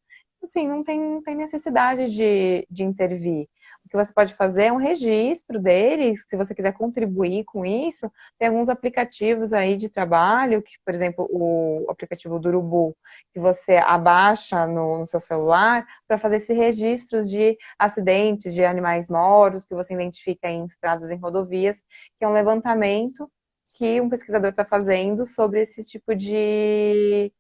Assim, não tem necessidade de intervir. O que você pode fazer é um registro dele, se você quiser contribuir com isso. Tem alguns aplicativos aí de trabalho, que, por exemplo, o aplicativo do Urubu, que você abaixa no seu celular para fazer esses registros de acidentes, de animais mortos, que você identifica em estradas, em rodovias, que é um levantamento que um pesquisador está fazendo sobre esse tipo de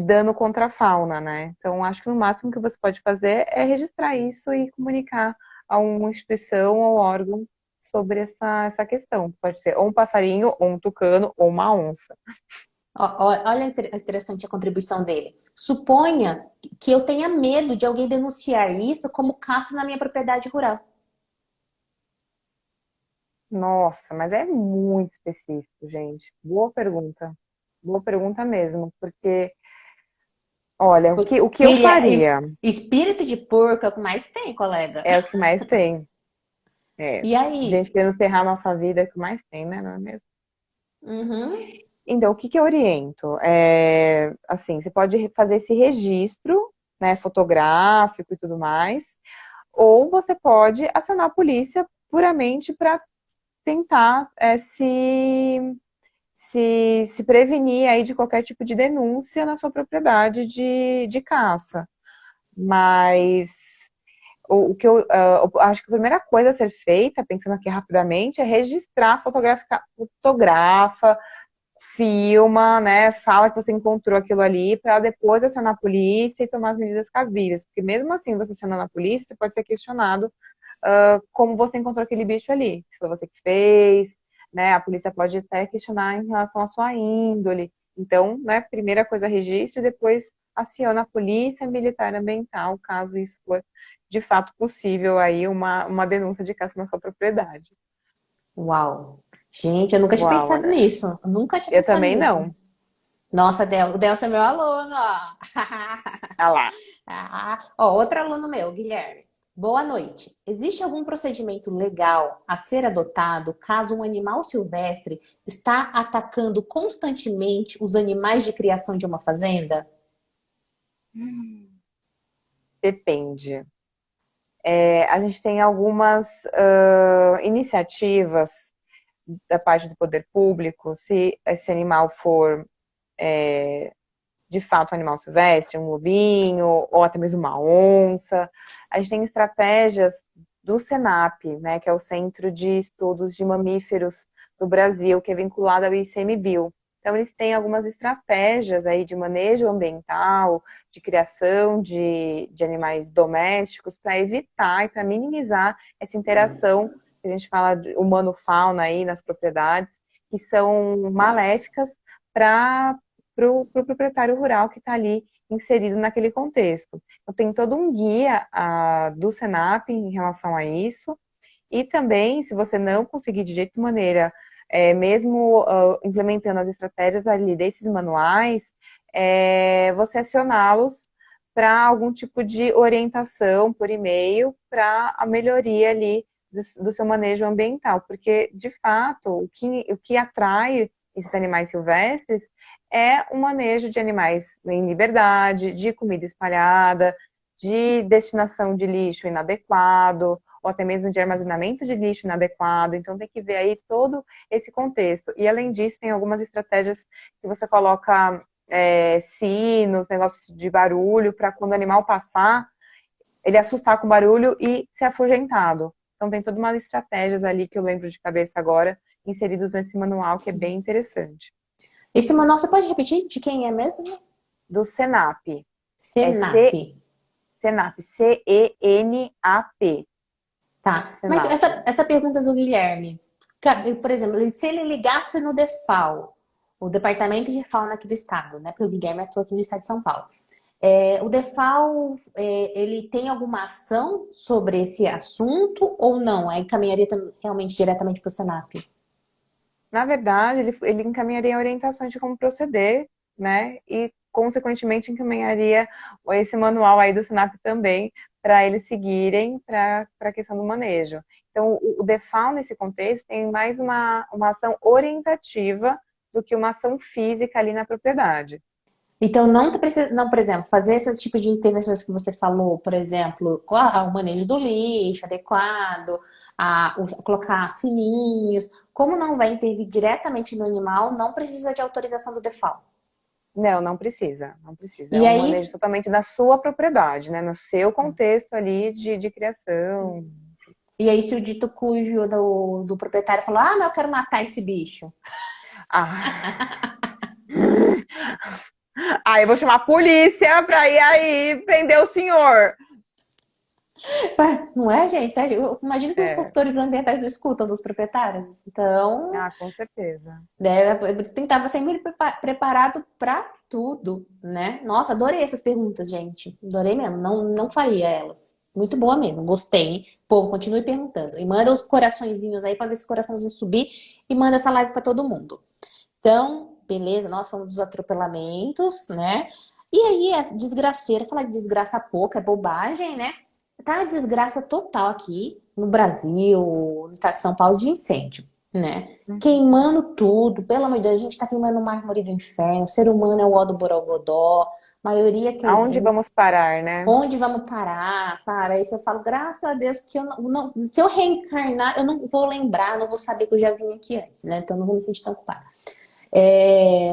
dano contra a fauna, né? Então, acho que no máximo que você pode fazer é registrar isso e comunicar a uma instituição ou órgão sobre essa questão. Pode ser ou um passarinho, ou um tucano, ou uma onça. Olha interessante a contribuição dele. Suponha que eu tenha medo de alguém denunciar isso como caça na minha propriedade rural. Nossa, mas é muito específico, gente. Boa pergunta. Boa pergunta mesmo, porque, olha, o que eu Filha, faria espírito de porco é o que mais tem, colega. é o que mais tem. É, E aí? gente querendo ferrar a nossa vida é o que mais tem, né? Não é mesmo? Uhum. Então, o que que eu oriento? Assim, você pode fazer esse registro, né, fotográfico e tudo mais, ou você pode acionar a polícia puramente para tentar se prevenir aí de qualquer tipo de denúncia na sua propriedade de caça. Mas o que eu acho que a primeira coisa a ser feita, pensando aqui rapidamente, é registrar, fotografa, filma, né? Fala que você encontrou aquilo ali para depois acionar a polícia e tomar as medidas cabíveis. Porque mesmo assim, você acionando a polícia, você pode ser questionado como você encontrou aquele bicho ali. Se foi você que fez, né? A polícia pode até questionar em relação à sua índole. Então, né, primeira coisa, registro, e depois aciona a polícia militar ambiental, caso isso for de fato possível aí uma denúncia de caça na sua propriedade. Uau! Gente, eu nunca tinha Uau, pensado né? nisso. Eu nunca tinha Eu pensado também nisso. não. Nossa, o Delcio é meu aluno, ó. Ah lá. Ó, outro aluno meu, Guilherme. Boa noite. Existe algum procedimento legal a ser adotado caso um animal silvestre está atacando constantemente os animais de criação de uma fazenda? Depende. A gente tem algumas iniciativas da parte do poder público, se esse animal for de fato um animal silvestre, um lobinho, ou até mesmo uma onça. A gente tem estratégias do Senap, né, que é o Centro de Estudos de Mamíferos do Brasil, que é vinculado ao ICMBio. Então, eles têm algumas estratégias aí de manejo ambiental, de criação de animais domésticos, para evitar e para minimizar essa interação que a gente fala de humano-fauna aí nas propriedades, que são maléficas para o proprietário rural que está ali inserido naquele contexto. Então, tem todo um guia do Senap em relação a isso, e também, se você não conseguir de jeito maneira, mesmo implementando as estratégias ali desses manuais, você acioná-los para algum tipo de orientação por e-mail para a melhoria ali do seu manejo ambiental, porque de fato o que atrai esses animais silvestres é o manejo de animais em liberdade, de comida espalhada, de destinação de lixo inadequado, ou até mesmo de armazenamento de lixo inadequado. Então tem que ver aí todo esse contexto. E além disso, tem algumas estratégias que você coloca sinos, negócios de barulho, para quando o animal passar, ele assustar com barulho e ser afugentado. Então tem todas umas estratégias ali que eu lembro de cabeça agora, inseridos nesse manual, que é bem interessante. Esse manual, você pode repetir de quem é mesmo? Do Senap. É Senap. Senap, C-E-N-A-P. Tá. Mas Senap. essa pergunta do Guilherme, por exemplo, se ele ligasse no DEFAL, o Departamento de Fauna aqui do estado, né? Porque o Guilherme atua aqui no estado de São Paulo. O DEFAL, ele tem alguma ação sobre esse assunto ou não? Aí caminharia realmente diretamente para o Senap? Na verdade, ele encaminharia orientações de como proceder, né? E, consequentemente, encaminharia esse manual aí do Senap também para eles seguirem para a questão do manejo. Então, o DEFAL, nesse contexto, tem mais uma ação orientativa do que uma ação física ali na propriedade. Então, não, não, por exemplo, fazer esse tipo de intervenções que você falou, por exemplo, o manejo do lixo adequado, colocar sininhos, como não vai intervir diretamente no animal, não precisa de autorização do DEFAL. Não, não precisa, não precisa. É E um aí, manejo totalmente da sua propriedade, né? No seu contexto ali de criação. se o dito cujo do proprietário falou, mas eu quero matar esse bicho. Ah. Ah, eu vou chamar a polícia pra ir aí prender o senhor. Não é, gente? Sério, imagina que os É. consultores ambientais não escutam dos proprietários. Então, Ah, com certeza. né, você tem que estar sempre preparado para tudo, né? Nossa, adorei essas perguntas, gente. Adorei mesmo. Não, não faria elas. Muito boa mesmo. Gostei, hein? Povo, continue perguntando. E manda os coraçõezinhos aí para ver se o coraçãozinho subir. E manda essa live para todo mundo. Então, beleza, nós falamos dos atropelamentos, né? E aí, a desgraceira, falar de desgraça pouca, é bobagem, né? Tá a desgraça total aqui no Brasil, no estado de São Paulo, de incêndio. né? Uhum. Queimando tudo, pelo amor de Deus, a gente tá queimando o mármore do inferno, o ser humano é o ó do Borogodó, maioria que eu Aonde vi, vamos parar, né? onde vamos parar, sabe? Aí eu falo, graças a Deus que eu se eu reencarnar, eu não vou lembrar, não vou saber que eu já vim aqui antes, né? Então eu não vou me sentir tão culpada.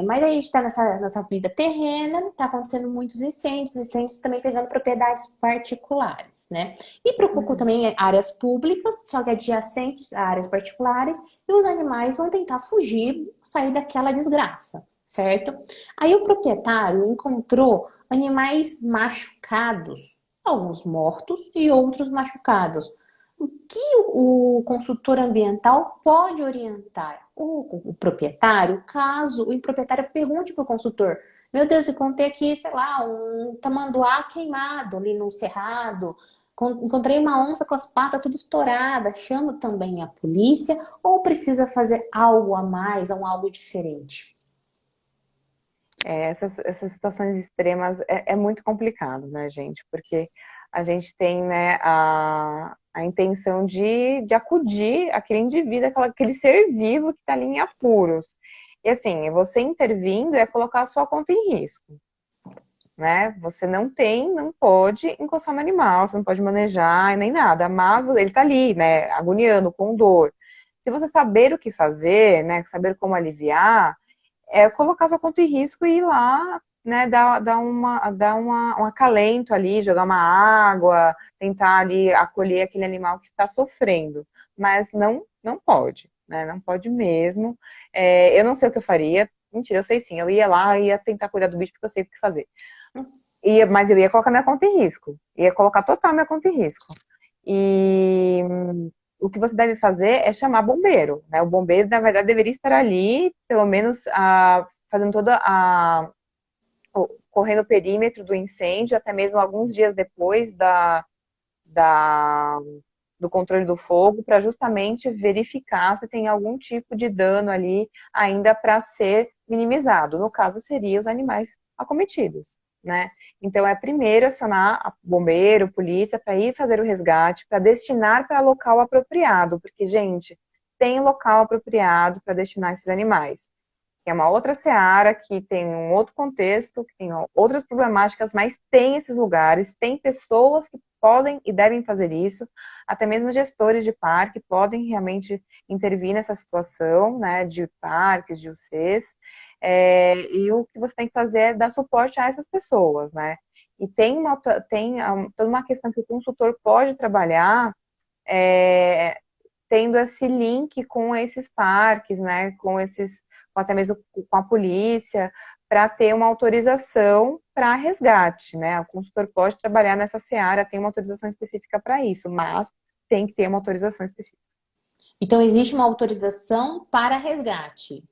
Mas aí a gente está nessa vida terrena, está acontecendo muitos incêndios, incêndios também pegando propriedades particulares, né? E preocupa Uhum. também áreas públicas, só que adjacentes a áreas particulares, e os animais vão tentar fugir, sair daquela desgraça, certo? Aí o proprietário encontrou animais machucados, alguns mortos e outros machucados. O que o consultor ambiental pode orientar o proprietário, caso o proprietário pergunte para o consultor: meu Deus, eu encontrei aqui, sei lá, um tamanduá queimado ali no cerrado, encontrei uma onça com as patas tudo estouradas, chamo também a polícia ou precisa fazer algo a mais ou algo diferente? Essas situações extremas é muito complicado, né, gente? Porque a gente tem, né, a intenção de acudir aquele indivíduo, aquele ser vivo que está ali em apuros. E assim, você intervindo é colocar a sua conta em risco, né? Você não pode encostar no animal, você não pode manejar nem nada, mas ele está ali, né, agoniando, com dor. Se você saber o que fazer, né, saber como aliviar, colocar sua conta em risco e ir lá, né, dar um acalento ali, jogar uma água, tentar ali acolher aquele animal que está sofrendo. Mas não pode, né, não pode mesmo. Eu não sei o que eu faria. Mentira, eu sei sim. Eu ia lá, ia tentar cuidar do bicho porque eu sei o que fazer. Mas eu ia colocar minha conta em risco. Ia colocar total minha conta em risco. E o que você deve fazer é chamar bombeiro, né? O bombeiro, na verdade, deveria estar ali, pelo menos, fazendo correndo o perímetro do incêndio, até mesmo alguns dias depois da, do controle do fogo, para justamente verificar se tem algum tipo de dano ali ainda para ser minimizado. No caso, seriam os animais acometidos, né? Então, é primeiro acionar bombeiro, polícia, para ir fazer o resgate, para destinar para local apropriado, porque, gente, tem local apropriado para destinar esses animais, que é uma outra seara, que tem um outro contexto, que tem outras problemáticas, mas tem esses lugares, tem pessoas que podem e devem fazer isso, até mesmo gestores de parque podem realmente intervir nessa situação, né, de parques, de UCs, e o que você tem que fazer é dar suporte a essas pessoas, né, e tem toda uma questão que o consultor pode trabalhar, tendo esse link com esses parques, né, com até mesmo com a polícia, para ter uma autorização para resgate, né? O consultor pode trabalhar nessa seara, tem uma autorização específica para isso, mas tem que ter uma autorização específica. Então, existe uma autorização para resgate.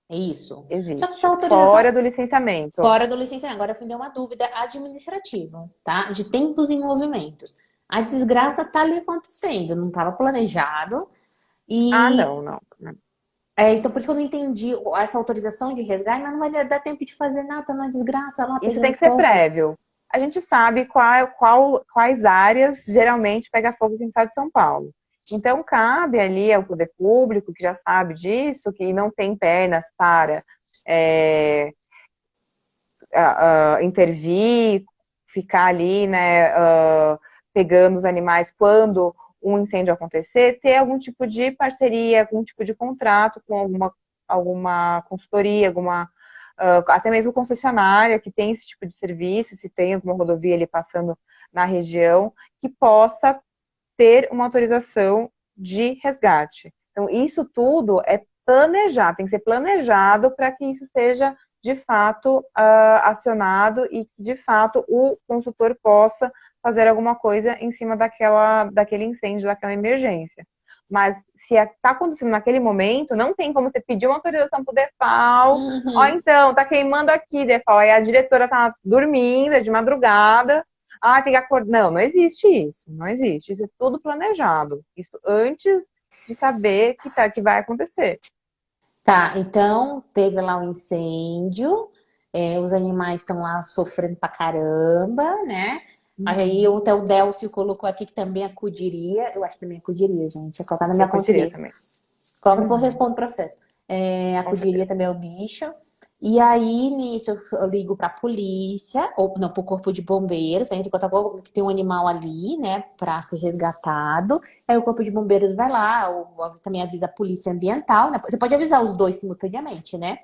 É isso. Só que essa Existe, autorização fora do licenciamento. fora do licenciamento. Agora me deu uma dúvida administrativa, tá? De tempos e movimentos. A desgraça tá ali acontecendo, não estava planejado. Ah, E não. então por isso que eu não entendi essa autorização de resgate, mas não vai dar tempo de fazer nada, tá na desgraça lá Isso tem pegando que ser fogo. prévio. A gente sabe quais áreas geralmente pega fogo aqui no estado de São Paulo. Então, cabe ali ao poder público, que já sabe disso, que não tem pernas para é, intervir, ficar ali, né, pegando os animais quando um incêndio acontecer, ter algum tipo de parceria, algum tipo de contrato com alguma consultoria, até mesmo concessionária que tem esse tipo de serviço, se tem alguma rodovia ali passando na região, que possa ter uma autorização de resgate. Então, isso tudo é planejar, tem que ser planejado para que isso seja de fato acionado e que de fato o consultor possa fazer alguma coisa em cima daquele incêndio, daquela emergência. Mas se está acontecendo naquele momento, não tem como você pedir uma autorização para o DEFAL. Ó, Uhum. então, tá queimando aqui, DEFAL. Aí a diretora tá dormindo, é de madrugada. Ah, tem que acordar. Não existe isso. Não existe. Isso é tudo planejado. Isso antes de saber que vai acontecer. Tá, então teve lá um incêndio, os animais estão lá sofrendo pra caramba, né? Aí Uhum. até o Delcio colocou aqui que também acudiria. Eu acho que também acudiria, gente. É colocar na Eu minha conta poderia de também. Coloca depois eu Uhum. respondo o processo. Com Acudiria certeza. também ao bicho. E aí, nisso, eu ligo pra polícia, ou não, pro corpo de bombeiros, a gente conta que tem um animal ali, né, pra ser resgatado. Aí o corpo de bombeiros vai lá, ou também avisa a polícia ambiental, né? Você pode avisar os dois simultaneamente, né?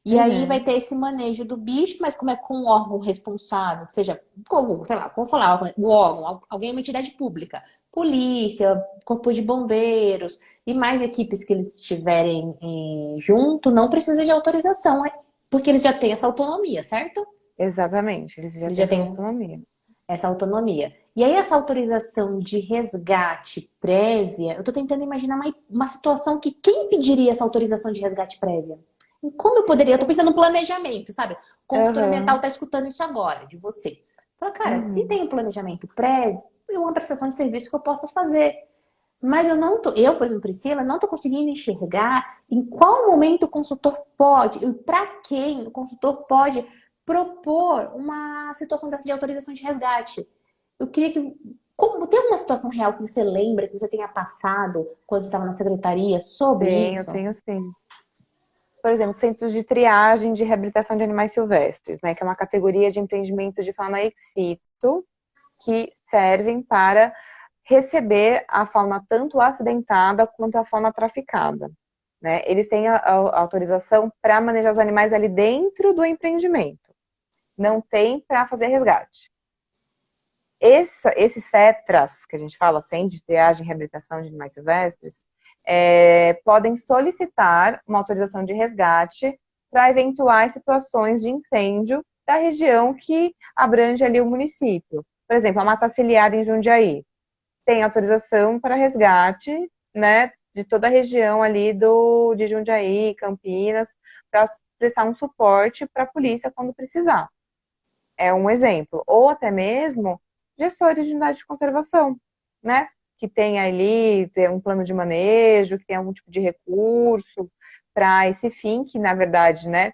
E aí vai Uhum. ter esse manejo do bicho, mas como é com um órgão responsável, que seja, como, sei lá, vou falar, o órgão, alguém, uma entidade pública, polícia, corpo de bombeiros e mais equipes que eles estiverem junto, não precisa de autorização, porque eles já têm essa autonomia, certo? Exatamente, eles já Eles têm já essa têm autonomia. essa autonomia. E aí, essa autorização de resgate prévia, eu tô tentando imaginar uma situação que quem pediria essa autorização de resgate prévia? E como eu poderia? Eu tô pensando no planejamento, sabe? O consultor ambiental Aham. tá escutando isso agora, de você. Fala, cara, se Uhum. tem um planejamento prévio, é uma prestação de serviço que eu possa fazer. Mas eu não tô, eu, por exemplo, Priscila, não tô conseguindo enxergar em qual momento o consultor pode, e para quem o consultor pode propor uma situação dessa de autorização de resgate. Eu queria que. Como, tem alguma situação real que você lembra, que você tenha passado quando você estava na secretaria sobre Eu isso? tenho sim. Por exemplo, centros de triagem de reabilitação de animais silvestres, né, que é uma categoria de empreendimento de fauna ex situ, que servem para receber a fauna tanto acidentada quanto a fauna traficada. Né? Eles têm a autorização para manejar os animais ali dentro do empreendimento. Não tem para fazer resgate. Esses CETRAS, que a gente fala, Centro de Triagem e Reabilitação de Animais Silvestres, podem solicitar uma autorização de resgate para eventuais situações de incêndio da região que abrange ali o município. Por exemplo, a Mata Ciliar em Jundiaí tem autorização para resgate, né, de toda a região ali de Jundiaí, Campinas, para prestar um suporte para a polícia quando precisar. É um exemplo. Ou até mesmo gestores de unidade de conservação, né? Que tem ali tem um plano de manejo, que tem algum tipo de recurso para esse fim, que na verdade, né?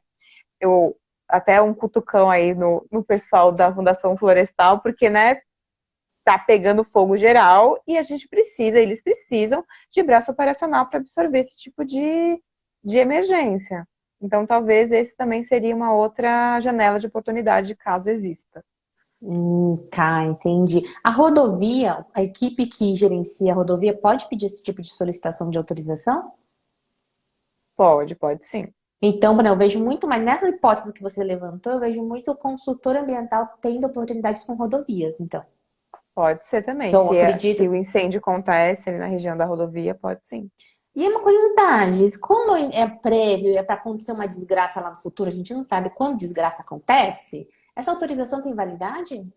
Eu até um cutucão aí no pessoal da Fundação Florestal, porque, né, tá pegando fogo geral e a gente precisa, eles precisam de braço operacional para absorver esse tipo de emergência. Então, talvez esse também seria uma outra janela de oportunidade, caso exista. Tá, entendi. A rodovia, a equipe que gerencia a rodovia pode pedir esse tipo de solicitação de autorização? Pode sim. Então, Bruno, eu vejo muito, mas nessa hipótese que você levantou, eu vejo muito o consultor ambiental tendo oportunidades com rodovias, então. Pode ser também. Que eu acredito. Se o incêndio acontece ali na região da rodovia, pode sim. E é uma curiosidade, como é prévio e é para acontecer uma desgraça lá no futuro, a gente não sabe quando desgraça acontece, essa autorização tem validade?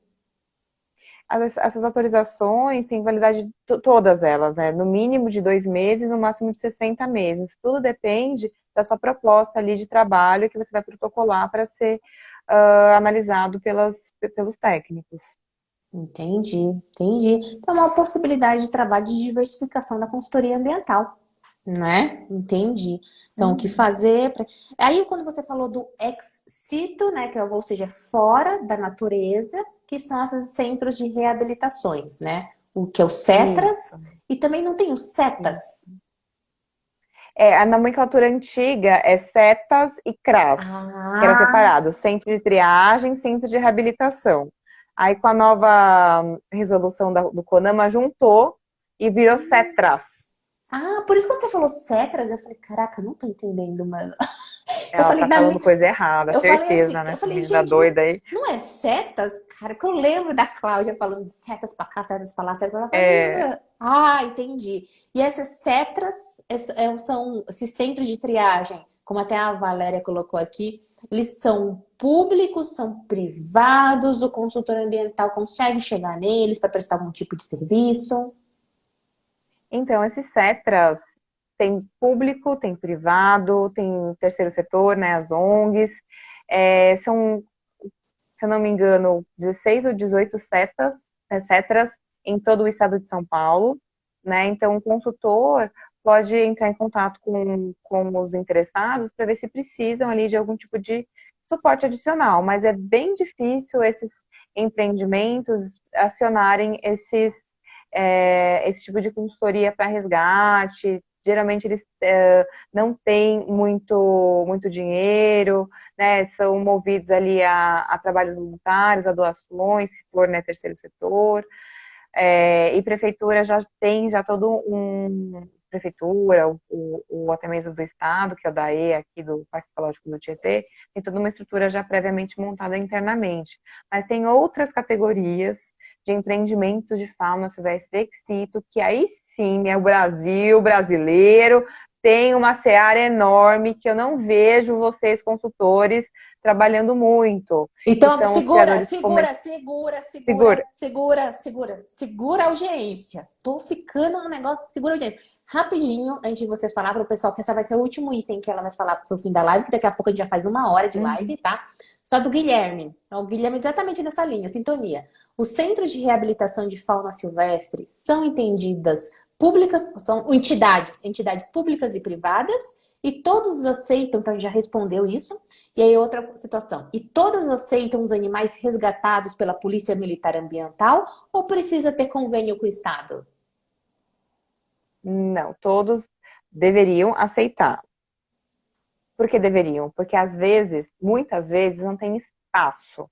Essas autorizações têm validade, todas elas, né? No mínimo de 2 meses, no máximo de 60 meses. Tudo depende da sua proposta ali de trabalho que você vai protocolar para ser analisado pelos técnicos. Entendi, entendi. Então, é uma possibilidade de trabalho de diversificação da consultoria ambiental, né? Entendi. Então, o que Uhum. fazer? Aí, quando você falou do ex situ, né, que é, ou seja, fora da natureza, que são esses centros de reabilitações, né? O que é o Isso, CETRAS, e também não tem os isso. CETAS. A nomenclatura antiga é CETAS e CRAS, que era Ah, separado, Centro de Triagem, Centro de Reabilitação. Aí, com a nova resolução do CONAMA, juntou e virou CETRAS. por isso que você falou CETRAS, eu falei, caraca, eu não tô entendendo, mano. Eu Ela falei, tá falando coisa errada, eu falei assim, certeza, né? eu Essa falei, menina gente, não, doida aí. não é setas, cara, que eu lembro da Cláudia falando de setas pra cá, setas pra lá, setas pra lá. Eu falei, É, entendi. E essas setas são esses centros de triagem, como até a Valéria colocou aqui, eles são públicos, são privados, o consultor ambiental consegue chegar neles para prestar algum tipo de serviço. então, esses CETRAS tem público, tem privado, tem terceiro setor, né? As ONGs. São, se eu não me engano, 16 ou 18 CETRAS em todo o estado de São Paulo, né? Então, o consultor pode entrar em contato com os interessados para ver se precisam ali de algum tipo de suporte adicional, mas é bem difícil esses empreendimentos acionarem esse tipo de consultoria para resgate, geralmente eles não têm muito dinheiro, né? São movidos ali a trabalhos voluntários, a doações, se for, né, terceiro setor. E prefeitura já tem todo um prefeitura, ou até mesmo do estado, que é o DAE aqui do Parque Ecológico do Tietê, tem toda uma estrutura já previamente montada internamente. Mas tem outras categorias de empreendimentos de fauna silvestre exito, que aí sim é o Brasil brasileiro, tem uma seara enorme que eu não vejo vocês consultores trabalhando muito. Que Então, são os criadores segura, segura, segura, segura a audiência. Tô ficando no negócio, segura a audiência. Rapidinho, antes de você falar para o pessoal, que essa vai ser o último item que ela vai falar pro fim da live, que daqui a pouco a gente já faz 1 hora de live, tá? Só do Guilherme. Então, o Guilherme é exatamente nessa linha, sintonia. Os centros de reabilitação de fauna silvestre são entendidas públicas, são entidades públicas e privadas, e todos aceitam, então já respondeu isso. E aí outra situação, e todas aceitam os animais resgatados pela Polícia Militar Ambiental ou precisa ter convênio com o Estado? Não, todos deveriam aceitar. Por que deveriam? Porque às vezes, muitas vezes, não tem espaço.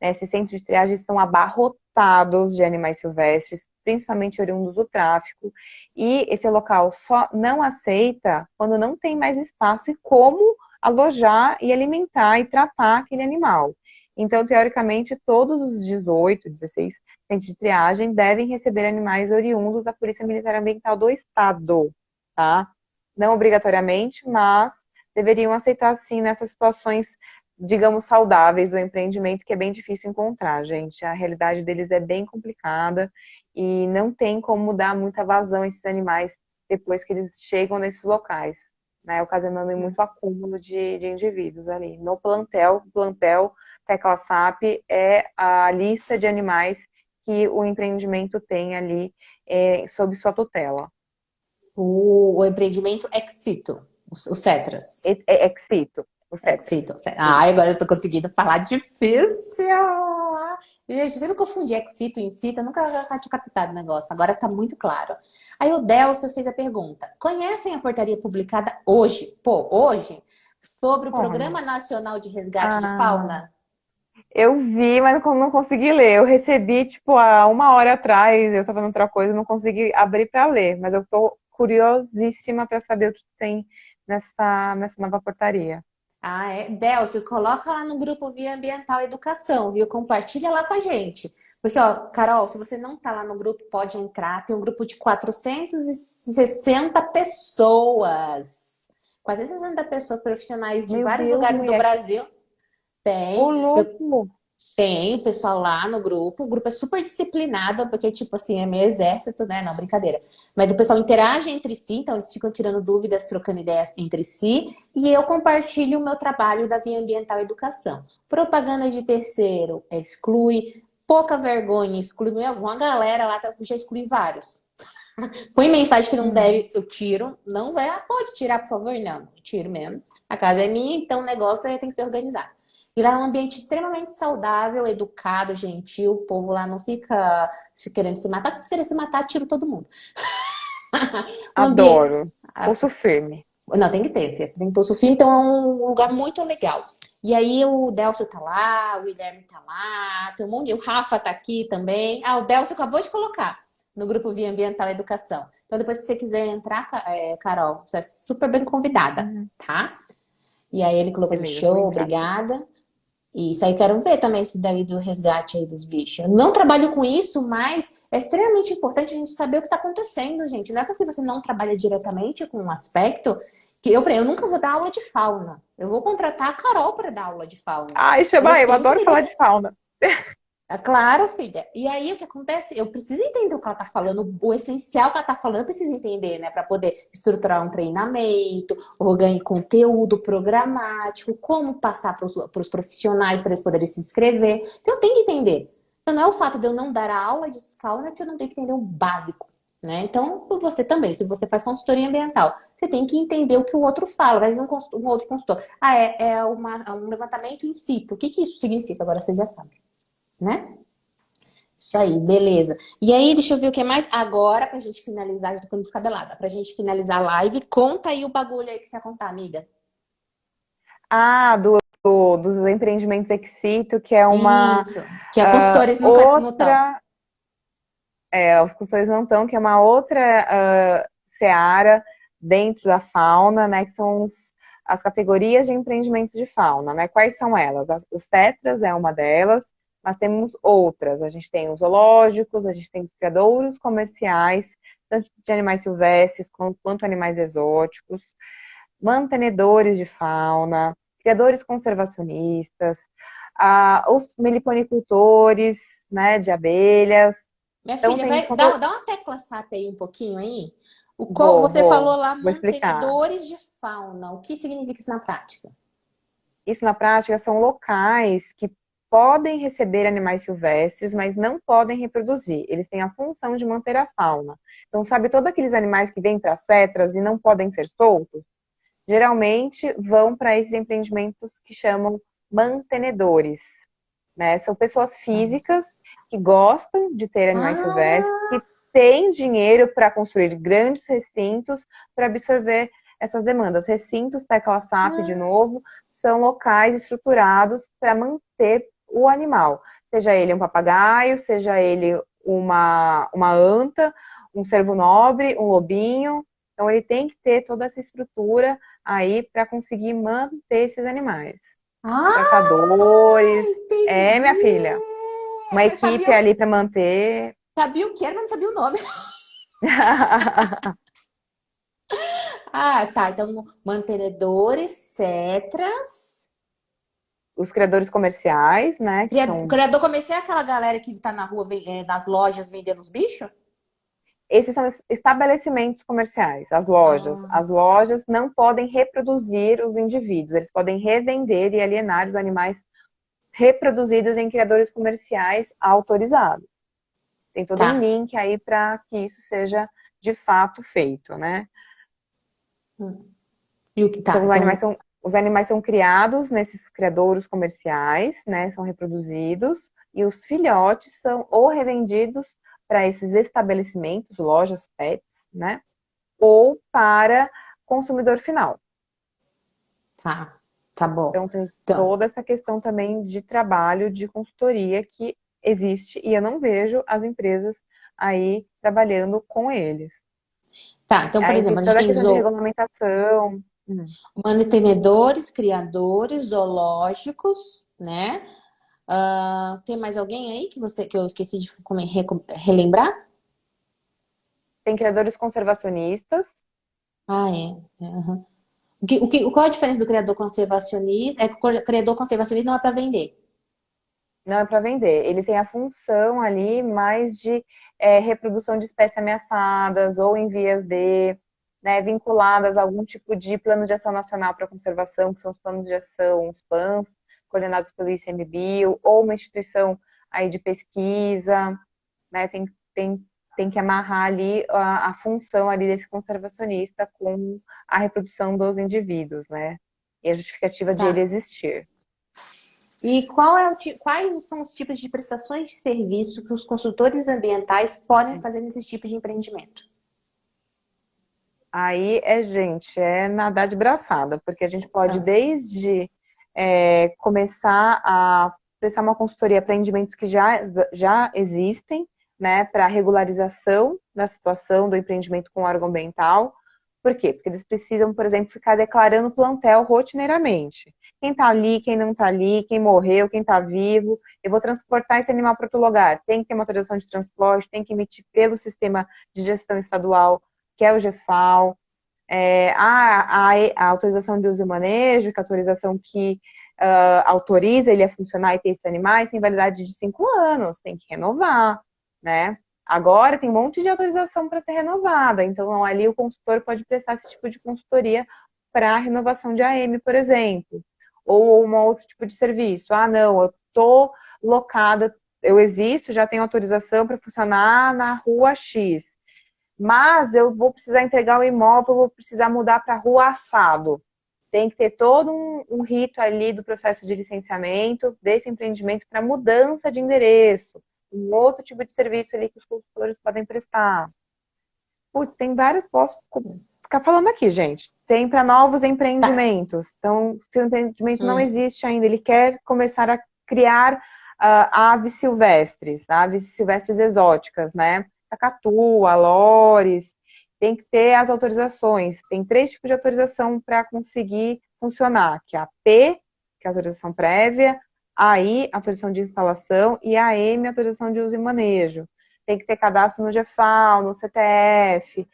Esses centros de triagem estão abarrotados de animais silvestres, principalmente oriundos do tráfico, e esse local só não aceita quando não tem mais espaço e como alojar e alimentar e tratar aquele animal. Então, teoricamente, todos os 18, 16 centros de triagem devem receber animais oriundos da Polícia Militar Ambiental do Estado, tá? Não obrigatoriamente, mas deveriam aceitar sim nessas situações, digamos, saudáveis do empreendimento, que é bem difícil encontrar, gente. A realidade deles é bem complicada e não tem como dar muita vazão a esses animais depois que eles chegam nesses locais, né? Ocasionando muito acúmulo de indivíduos ali. No plantel Tecla SAP é a lista de animais que o empreendimento tem ali sob sua tutela. O empreendimento Exito, o Cetras. Exito. Exito. Agora eu tô conseguindo falar difícil. Gente, eu sempre confundi Exito e Incito, eu nunca tinha captado o negócio. Agora tá muito claro. Aí o Delcio fez a pergunta. Conhecem a portaria publicada hoje, sobre o Programa Nacional de Resgate de Fauna? Eu vi, mas não consegui ler. Eu recebi, tipo, há 1 hora atrás, eu tava fazendo outra coisa, não consegui abrir para ler. Mas eu tô curiosíssima para saber o que tem nessa nova portaria. Delcio, coloca lá no grupo Via Ambiental Educação, viu? Compartilha lá com a gente. Porque, ó, Carol, se você não tá lá no grupo, pode entrar. Tem um grupo de 460 pessoas. 460 pessoas profissionais de vários lugares do Brasil. Tem. Ô, louco! Tem o pessoal lá no grupo. O grupo é super disciplinado, porque, tipo assim, é meio exército, né? Não, brincadeira. Mas o pessoal interage entre si, então eles ficam tirando dúvidas, trocando ideias entre si. E eu compartilho o meu trabalho da Via Ambiental Educação. Propaganda de terceiro exclui. Pouca vergonha exclui. Uma galera lá já exclui vários. Põe mensagem que não deve, eu tiro. Não vai, pode tirar, por favor? Não, eu tiro mesmo. A casa é minha, então o negócio tem que ser organizado. E lá é um ambiente extremamente saudável, educado, gentil. O povo lá não fica querendo se matar. Se querer se matar, tiro todo mundo. Adoro. Pulso firme. Não, tem que ter, filha. Tem pulso firme, então é um lugar muito legal. E aí o Delcio tá lá, o Guilherme tá lá, tem um monte de... O Rafa tá aqui também. O Delcio acabou de colocar no grupo Via Ambiental Educação. Então depois, se você quiser entrar, Carol, você é super bem convidada, tá? E aí ele colocou Beleza, show, obrigada. Isso aí, quero ver também esse daí do resgate aí dos bichos. Eu não trabalho com isso, mas é extremamente importante a gente saber o que está acontecendo, gente. Não é porque você não trabalha diretamente com um aspecto que eu nunca vou dar aula de fauna. Eu vou contratar a Carol para dar aula de fauna. Eu adoro falar de fauna. É claro, filha. E aí o que acontece? Eu preciso entender o que ela tá falando, o essencial que ela tá falando, eu preciso entender, né? Para poder estruturar um treinamento, organizar conteúdo programático, como passar para os profissionais para eles poderem se inscrever. Então eu tenho que entender. Então não é o fato de eu não dar a aula de fauna que eu não tenho que entender o básico, né? Então você também, se você faz consultoria ambiental, você tem que entender o que o outro fala. Vai vir um outro consultor. É um levantamento in situ. O que isso significa? Agora você já sabe. Né? Isso aí, beleza. E aí, deixa eu ver o que mais. Agora, pra gente finalizar, já tô ficando descabelada. Pra gente finalizar a live, conta aí o bagulho aí que você ia contar, amiga. Ah, dos empreendimentos Exito, que é uma Isso. Que a consultores nunca não estão. outra, os custores não estão, que é uma outra seara dentro da fauna, né, que são as categorias de empreendimentos de fauna, né? Quais são elas? Os tetras é uma delas, mas temos outras. A gente tem os zoológicos, a gente tem os criadouros comerciais, tanto de animais silvestres quanto animais exóticos, mantenedores de fauna, criadores conservacionistas, os meliponicultores, né, de abelhas. Minha Então, filha, tem, vai são dá uma tecla SAP aí um pouquinho aí. Vou, Você vou, falou lá vou explicar. mantenedores de fauna. O que significa isso na prática? Isso, na prática, são locais que podem receber animais silvestres, mas não podem reproduzir. Eles têm a função de manter a fauna. Então, sabe, todos aqueles animais que vêm para cetras e não podem ser soltos, geralmente vão para esses empreendimentos que chamam mantenedores, né? São pessoas físicas que gostam de ter animais silvestres, Ah, que têm dinheiro para construir grandes recintos para absorver essas demandas. Recintos, tecla SAP de ah, novo, são locais estruturados para manter o animal. Seja ele um papagaio, seja ele uma anta, um cervo nobre, um lobinho. Então, ele tem que ter toda essa estrutura aí para conseguir manter esses animais. Tratadores. É, minha entendi. filha. Uma Eu equipe ali para manter. sabia o que era, mas não sabia o nome. Ah, tá. Então, mantenedores, cetras. Os criadores comerciais, né? Que são. Criador comecei é aquela galera que tá na rua, nas lojas vendendo os bichos? Esses são estabelecimentos comerciais, as lojas. Ah, As lojas não podem reproduzir os indivíduos, eles podem revender e alienar os animais reproduzidos em criadores comerciais autorizados. Tem todo um tá. link aí para que isso seja de fato feito, né? Hum. E o que Então, tá? Então, os animais são criados nesses criadouros comerciais, né? São reproduzidos e os filhotes são ou revendidos para esses estabelecimentos, lojas, pets, né? Ou para consumidor final. tá. Tá bom. Então, tem Então, toda essa questão também de trabalho, de consultoria que existe e eu não vejo as empresas aí trabalhando com eles. tá. Então, por Aí tem exemplo, a gente toda a tem questão de regulamentação. mantenedores, criadores, zoológicos, né? Ah, tem mais alguém aí que eu esqueci de relembrar? Tem criadores conservacionistas. Ah, é. Aham. Qual é a diferença do criador conservacionista? É que o criador conservacionista não é para vender. Não é para vender. Ele tem a função ali mais de reprodução de espécies ameaçadas ou em vias de, né, vinculadas a algum tipo de plano de ação nacional para conservação, que são os planos de ação, os PANs, coordenados pelo ICMBio, ou uma instituição aí de pesquisa, né, tem que amarrar ali a função ali desse conservacionista com a reprodução dos indivíduos, né, e a justificativa de ele Tá. existir. E quais são os tipos de prestações de serviço que os consultores ambientais podem fazer nesses tipos de empreendimento? Aí gente, é nadar de braçada, porque a gente pode Ah, desde começar a prestar uma consultoria para empreendimentos que já existem, né, para regularização da situação do empreendimento com órgão ambiental. Por quê? Porque eles precisam, por exemplo, ficar declarando plantel rotineiramente. Quem está ali, quem não está ali, quem morreu, quem está vivo. Eu vou transportar esse animal para outro lugar. Tem que ter uma autorização de transporte, tem que emitir pelo sistema de gestão estadual, que é o GEFAL. A autorização de uso e manejo, que é a autorização que autoriza ele a funcionar e ter esses animais, tem validade de 5 anos, tem que renovar, né? Agora tem um monte de autorização para ser renovada, então ali o consultor pode prestar esse tipo de consultoria para renovação de AM, por exemplo, ou um outro tipo de serviço. Ah, não, eu estou locada, eu existo, já tenho autorização para funcionar na rua X, mas eu vou precisar entregar o imóvel, vou precisar mudar para a rua assado. Tem que ter todo um rito ali do processo de licenciamento desse empreendimento para mudança de endereço. um outro tipo de serviço ali que os consultores podem prestar. Putz, tem vários, posso ficar falando aqui, gente. Tem para novos empreendimentos. Então, se o empreendimento não Hum. existe ainda, ele quer começar a criar aves silvestres exóticas, né? Cacatu, alores, tem que ter as autorizações. Tem 3 tipos de autorização para conseguir funcionar, que é a P, que é a autorização prévia, a I, autorização de instalação, e a M, autorização de uso e manejo. Tem que ter cadastro no GFAL, no CTF,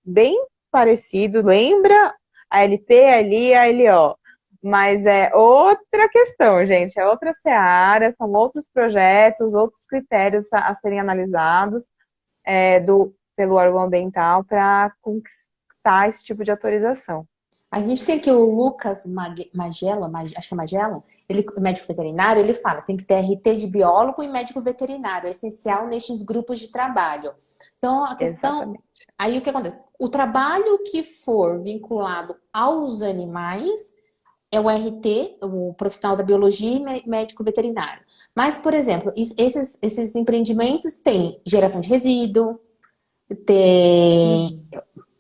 bem parecido, lembra a LP, a LI, a LO. Mas é outra questão, gente, é outra seara, são outros projetos, outros critérios a serem analisados pelo órgão ambiental para conquistar esse tipo de autorização. A gente tem aqui o Lucas Magela, acho que é Magela, ele, médico veterinário, ele fala, tem que ter RT de biólogo e médico veterinário, é essencial nestes grupos de trabalho. Então, a questão... Exatamente. Aí, o que acontece? O trabalho que for vinculado aos animais é o RT, o profissional da biologia e médico veterinário. Mas, por exemplo, esses empreendimentos têm geração de resíduo, tem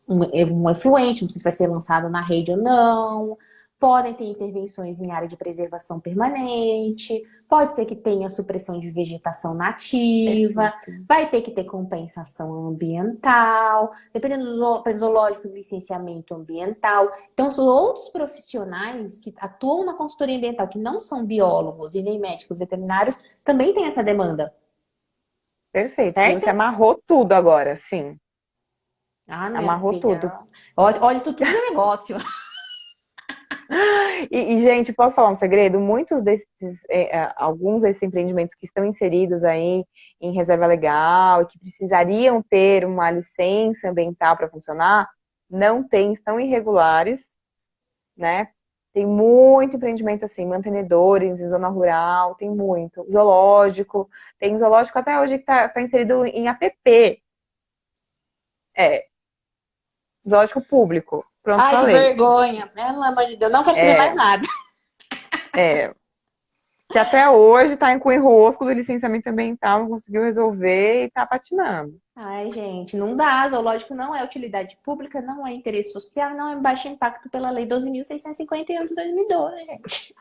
um efluente, não sei se vai ser lançado na rede ou não. Podem ter intervenções em área de preservação permanente. Pode ser que tenha supressão de vegetação nativa. Perfeito. Vai ter que ter compensação ambiental. Dependendo do zoológico, licenciamento ambiental. Então, são outros profissionais que atuam na consultoria ambiental, que não são biólogos e nem médicos veterinários, também têm essa demanda. Perfeito. Certo? Você amarrou tudo agora, sim. Ah, minha Amarrou filha. tudo. Olha, tudo é negócio. Gente, posso falar um segredo? Muitos alguns desses empreendimentos que estão inseridos aí em reserva legal e que precisariam ter uma licença ambiental para funcionar, não tem, estão irregulares, né? Tem muito empreendimento assim, mantenedores em zona rural, tem muito. Tem zoológico até hoje que tá inserido em APP. Zoológico público. Pronto, Ai, que falei. vergonha. Pelo amor de Deus, não quero saber mais É, nada. é, que até hoje está com o enrosco do licenciamento ambiental, não conseguiu resolver e está patinando. Ai, gente, não dá. Zoológico não é utilidade pública, não é interesse social, não é baixo impacto pela Lei 12.651 de 2012, gente.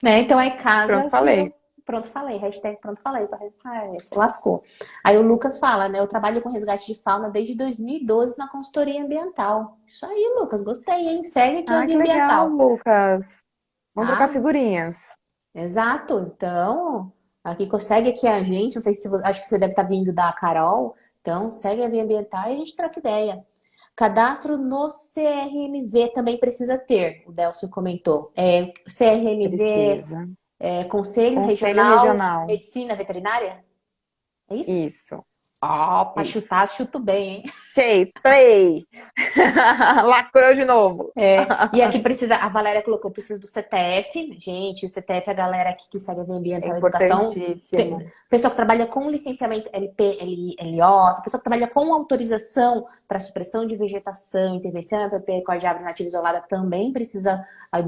Né? Então, aí casa Pronto, se eu... falei. Pronto, falei. Hashtag pronto, falei. Ai, se lascou. Aí o Lucas fala, né? Eu trabalho com resgate de fauna desde 2012 na consultoria ambiental. Isso aí, Lucas, gostei, hein? Segue aqui a Ah, Via que legal, Ambiental. Lucas. Vamos trocar Tá? figurinhas. Exato. Então, aqui consegue aqui a gente, não sei se você, acho que você deve estar vindo da Carol. Então, segue a Via Ambiental e a gente troca ideia. Cadastro no CRMV também precisa ter, o Delcio comentou. CRMV, Precisa. Conselho Conselho Regional de regional. Medicina Veterinária? É isso? Isso. Ó, pra Isso. chutar, chuto bem, hein? Chei, play. Lacrou de novo. E aqui precisa, a Valéria colocou, precisa do CTF. Gente, o CTF é a galera aqui que segue a Via É Ambiental e Educação. importantíssimo. Pessoa que trabalha com licenciamento LP, LO, pessoa que trabalha com autorização para supressão de vegetação, intervenção em APP, Código de Árvore Nativa Isolada também precisa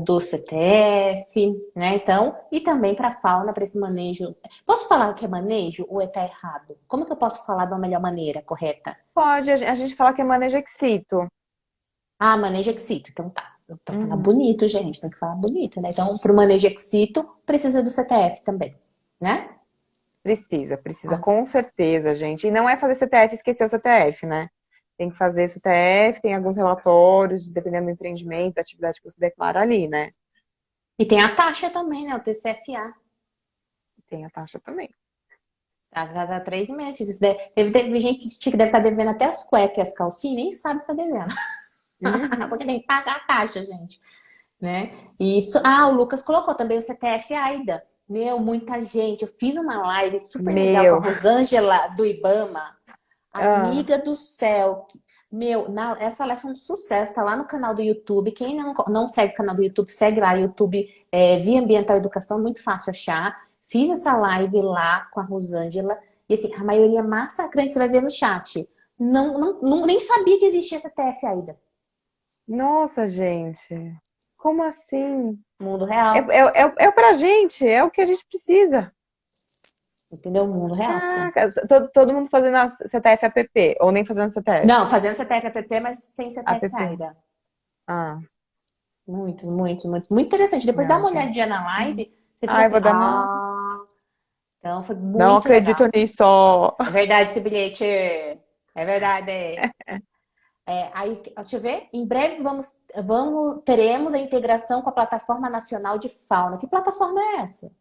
do CTF, né? Então, e também para fauna, para esse manejo. Posso falar o que é manejo ou tá errado? Como que eu posso falar de uma melhor maneira, correta? Pode, a gente fala que é manejo excito. Ah, manejo excito. Então tá. Pra falar Uhum. bonito, gente, tem que falar bonito, né? Então, pro manejo excito, precisa do CTF também, né? Precisa, Ah, com certeza, gente. E não é fazer CTF e esquecer o CTF, né? Tem que fazer CTF, tem alguns relatórios, dependendo do empreendimento, da atividade que você declara ali, né? e tem a taxa também, né? O TCFA. Tem a taxa também. A cada 3 meses. Teve gente que deve estar devendo até as cuecas e as calcinhas, nem sabe que tá devendo. Uhum. Porque tem que pagar a taxa, gente. Né? E isso. Ah, o Lucas colocou também o CTF AIDA. Meu, muita gente. Eu fiz uma live super legal com a Meu. Rosângela do Ibama. Ah, Amiga do céu. Meu, essa live foi um sucesso. Tá lá no canal do YouTube. Quem não segue o canal do YouTube, segue lá. YouTube Via Ambiental Educação, muito fácil achar. Fiz essa live lá com a Rosângela. E assim, a maioria massacrante, você vai ver no chat. Nem sabia que existia CTF ainda. nossa, gente. Como assim? Mundo É, real. é pra gente, é o que a gente precisa. Entendeu? O mundo real, sim. Caraca, todo mundo fazendo a CTF app, ou nem fazendo CTF? Não, fazendo CTF app, mas sem CTF App. ainda. Ah, Muito, muito, muito. Muito interessante. Depois dá não, uma gente. olhadinha na live, você fica Ai, assim, vou dar uma. então foi Não muito acredito legal. nisso. É verdade esse bilhete. É verdade. Aí, deixa eu ver. Em breve teremos a integração com a plataforma nacional de fauna. Que plataforma é essa?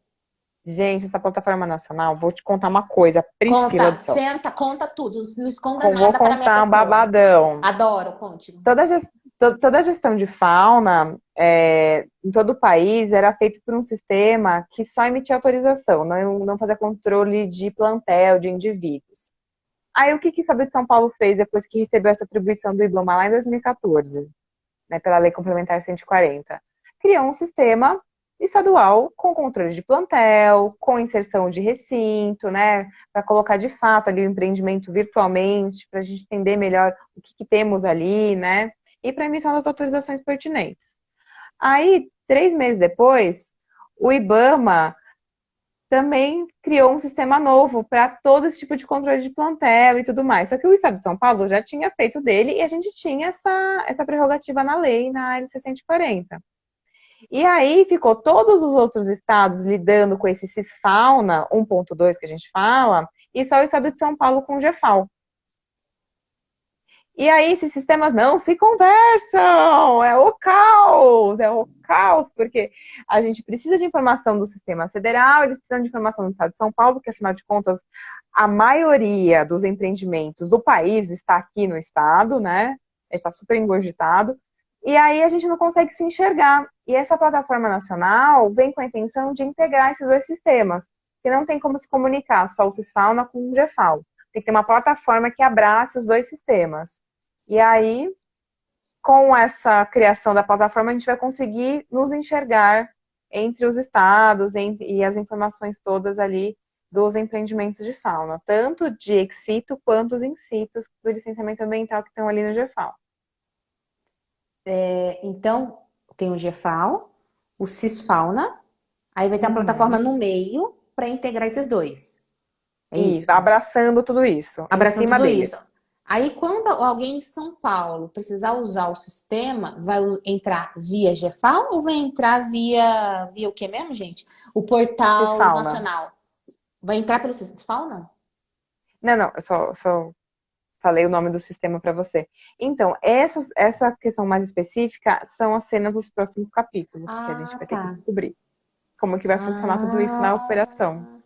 Gente, essa plataforma nacional, vou te contar uma coisa, Priscila Conta, do céu. senta, conta tudo. Não esconda Vou nada para minha contar um pessoa. babadão. Adoro, conte. Toda a gestão de fauna em todo o país era feito por um sistema que só emitia autorização, não fazia controle de plantel, de indivíduos. Aí o que o Estado de São Paulo fez depois que recebeu essa atribuição do IBAMA lá em 2014, né, pela Lei Complementar 140? Criou um sistema estadual com controle de plantel, com inserção de recinto, né, para colocar de fato ali o empreendimento virtualmente, para a gente entender melhor o que temos ali, né, e para emissão das autorizações pertinentes. Aí, 3 meses depois, o IBAMA também criou um sistema novo para todo esse tipo de controle de plantel e tudo mais. Só que o Estado de São Paulo já tinha feito dele e a gente tinha essa prerrogativa na lei, na LC 140. E aí ficou todos os outros estados lidando com esse CISFAUNA 1.2 que a gente fala, e só o Estado de São Paulo com o GFAL. E aí esses sistemas não se conversam, é o caos, porque a gente precisa de informação do sistema federal, eles precisam de informação do Estado de São Paulo, porque afinal de contas a maioria dos empreendimentos do país está aqui no estado, né? Está super engurgitado. E aí a gente não consegue se enxergar. E essa plataforma nacional vem com a intenção de integrar esses dois sistemas, que não tem como se comunicar só o CISFAUNA com o GFAL. Tem que ter uma plataforma que abrace os dois sistemas. E aí, com essa criação da plataforma, a gente vai conseguir nos enxergar entre os estados e as informações todas ali dos empreendimentos de fauna, tanto de ex-sito quanto os in-sitos do licenciamento ambiental que estão ali no GFAL. Então, tem o GFAL, o CISFAUNA, aí vai ter a plataforma no meio para integrar esses dois. É Isso, isso. abraçando tudo isso, em Abraçando cima tudo deles. isso. Aí, quando alguém em São Paulo precisar usar o sistema, vai entrar via GFAL ou vai entrar via o que mesmo, gente? O portal CISFAUNA. nacional. Vai entrar pelo CISFAL, não? Não, eu só falei o nome do sistema para você. Então, essa questão mais específica são as cenas dos próximos capítulos, que a gente Ah, vai ter que tá. descobrir como que vai funcionar tudo isso na operação.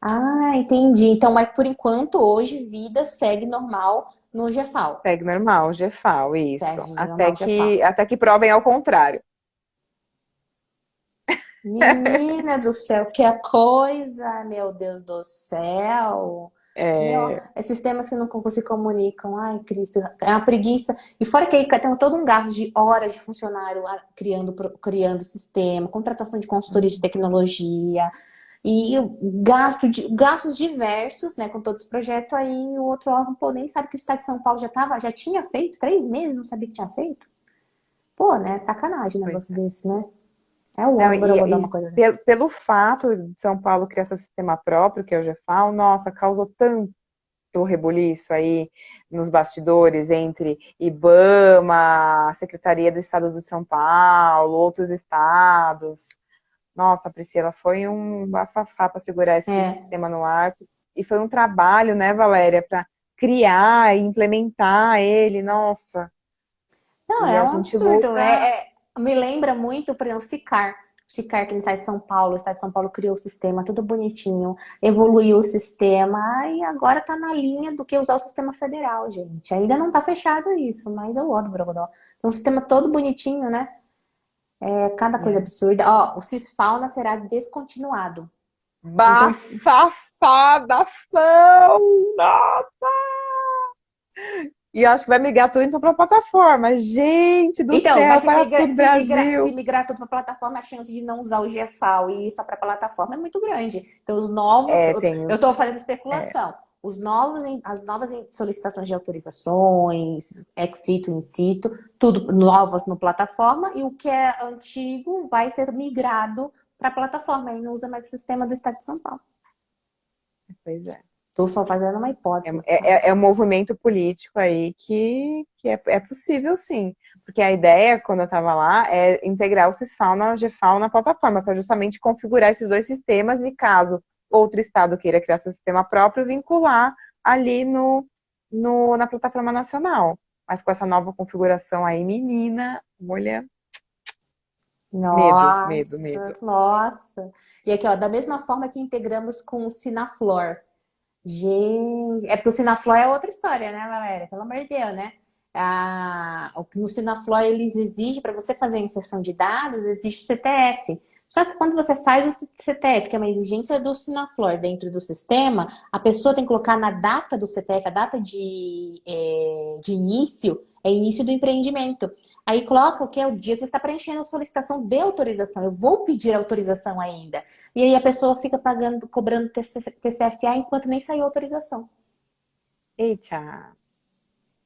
Ah, entendi. Então, mas por enquanto, hoje, vida segue normal no GFAL. Segue normal, GFAL, isso. Segue Até normal GFAL. que, até que provem ao contrário. Menina do céu, que a coisa, meu Deus do céu. Meu, É, esses temas que não se comunicam, ai, Cristo, é uma preguiça. E fora que aí tem todo um gasto de horas de funcionário criando sistema, contratação de consultoria de tecnologia, e gastos diversos, né, com todos os projetos. Aí o outro órgão, pô, nem sabe que o Estado de São Paulo já tinha feito 3 meses, não sabia que tinha feito. Pô, né, sacanagem um pois negócio é. desse, né? É o Não, homem borogodó uma coisa dessa. pelo fato de São Paulo criar seu sistema próprio, que é o GFAL, nossa, causou tanto rebuliço aí nos bastidores entre IBAMA, Secretaria do Estado de São Paulo, outros estados. Nossa, Priscila, foi um bafafá para segurar esse É. sistema no ar. E foi um trabalho, né, Valéria, para criar e implementar ele. Nossa. Não, E é a um gente absurdo. luta. Me lembra muito, por exemplo, o SICAR. O SICAR que no estado de São Paulo, o estado de São Paulo criou o sistema, tudo bonitinho, evoluiu o sistema e agora tá na linha do que usar o sistema federal, gente. Ainda não tá fechado isso, mas eu amo o Brogodó. Tem um sistema todo bonitinho, né? É cada coisa É. absurda. Ó, o Cisfauna será descontinuado. Então, Bafafadafão! Nossa! E eu acho que vai migrar tudo então para a plataforma. Gente do mas céu, para tudo, se Brasil! migrar tudo para a plataforma, a chance de não usar o GFAL e ir só para a plataforma é muito grande. Então, os novos, É, tem. eu estou fazendo É, especulação. As novas solicitações de autorizações, ex situ, in situ, tudo novas no plataforma, e o que é antigo vai ser migrado para a plataforma e não usa mais o sistema do Estado de São Paulo. Pois é. Estou só fazendo uma hipótese, tá? É um movimento político aí que é possível, sim. Porque a ideia, quando eu estava lá, é integrar o Cisfauna e a GFAO na plataforma, para justamente configurar esses dois sistemas e, caso outro estado queira criar seu sistema próprio, vincular ali na plataforma nacional. Mas com essa nova configuração aí, menina, olha, medo, medo, Nossa, medo. nossa. E aqui, ó, da mesma forma que integramos com o Sinaflor. Gente, é porque o Sinaflow é outra história, né, galera? Pelo amor de Deus, né? No Sinaflow eles exigem, para você fazer a inserção de dados, existe o CTF. Só que quando você faz o CTF, que é uma exigência do Sinaflow dentro do sistema, a pessoa tem que colocar na data do CTF, a data de início, é início do empreendimento. Aí coloca o que é o dia que você está preenchendo a solicitação de autorização. Eu vou pedir autorização ainda. E aí a pessoa fica pagando, cobrando TCFA enquanto nem saiu a autorização. Eita,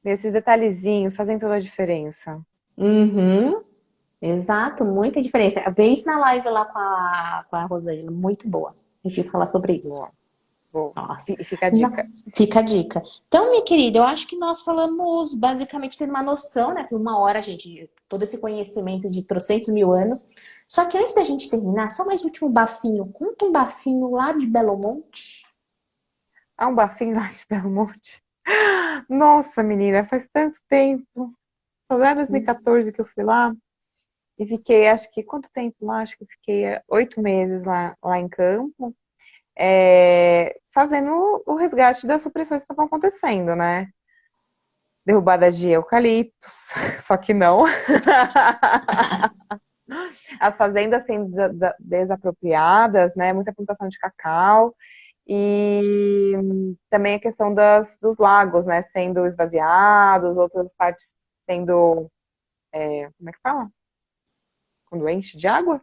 esses detalhezinhos fazem toda a diferença. Uhum, exato, muita diferença. Vê isso na live lá com a Rosângela, muito boa. A gente vai falar sobre isso. Boa, boa. Nossa. E fica a dica. Fica a dica. Então, minha querida, eu acho que nós falamos basicamente tendo uma noção, né? Que uma hora, gente, todo esse conhecimento de trocentos mil anos. Só que antes da gente terminar, só mais um último bafinho. Conta um bafinho lá de Belo Monte. Ah, um bafinho lá de Belo Monte. Nossa, menina, faz tanto tempo. Foi lá em 2014 que eu fui lá e fiquei, acho que, quanto tempo lá? Acho que eu fiquei 8 meses lá em campo, fazendo o resgate das supressões que estavam acontecendo, né? Derrubada de eucaliptos, só que não. As fazendas sendo desapropriadas, né? Muita plantação de cacau. E também a questão dos lagos, né? Sendo esvaziados, outras partes sendo. Como é que fala? Quando enche de água?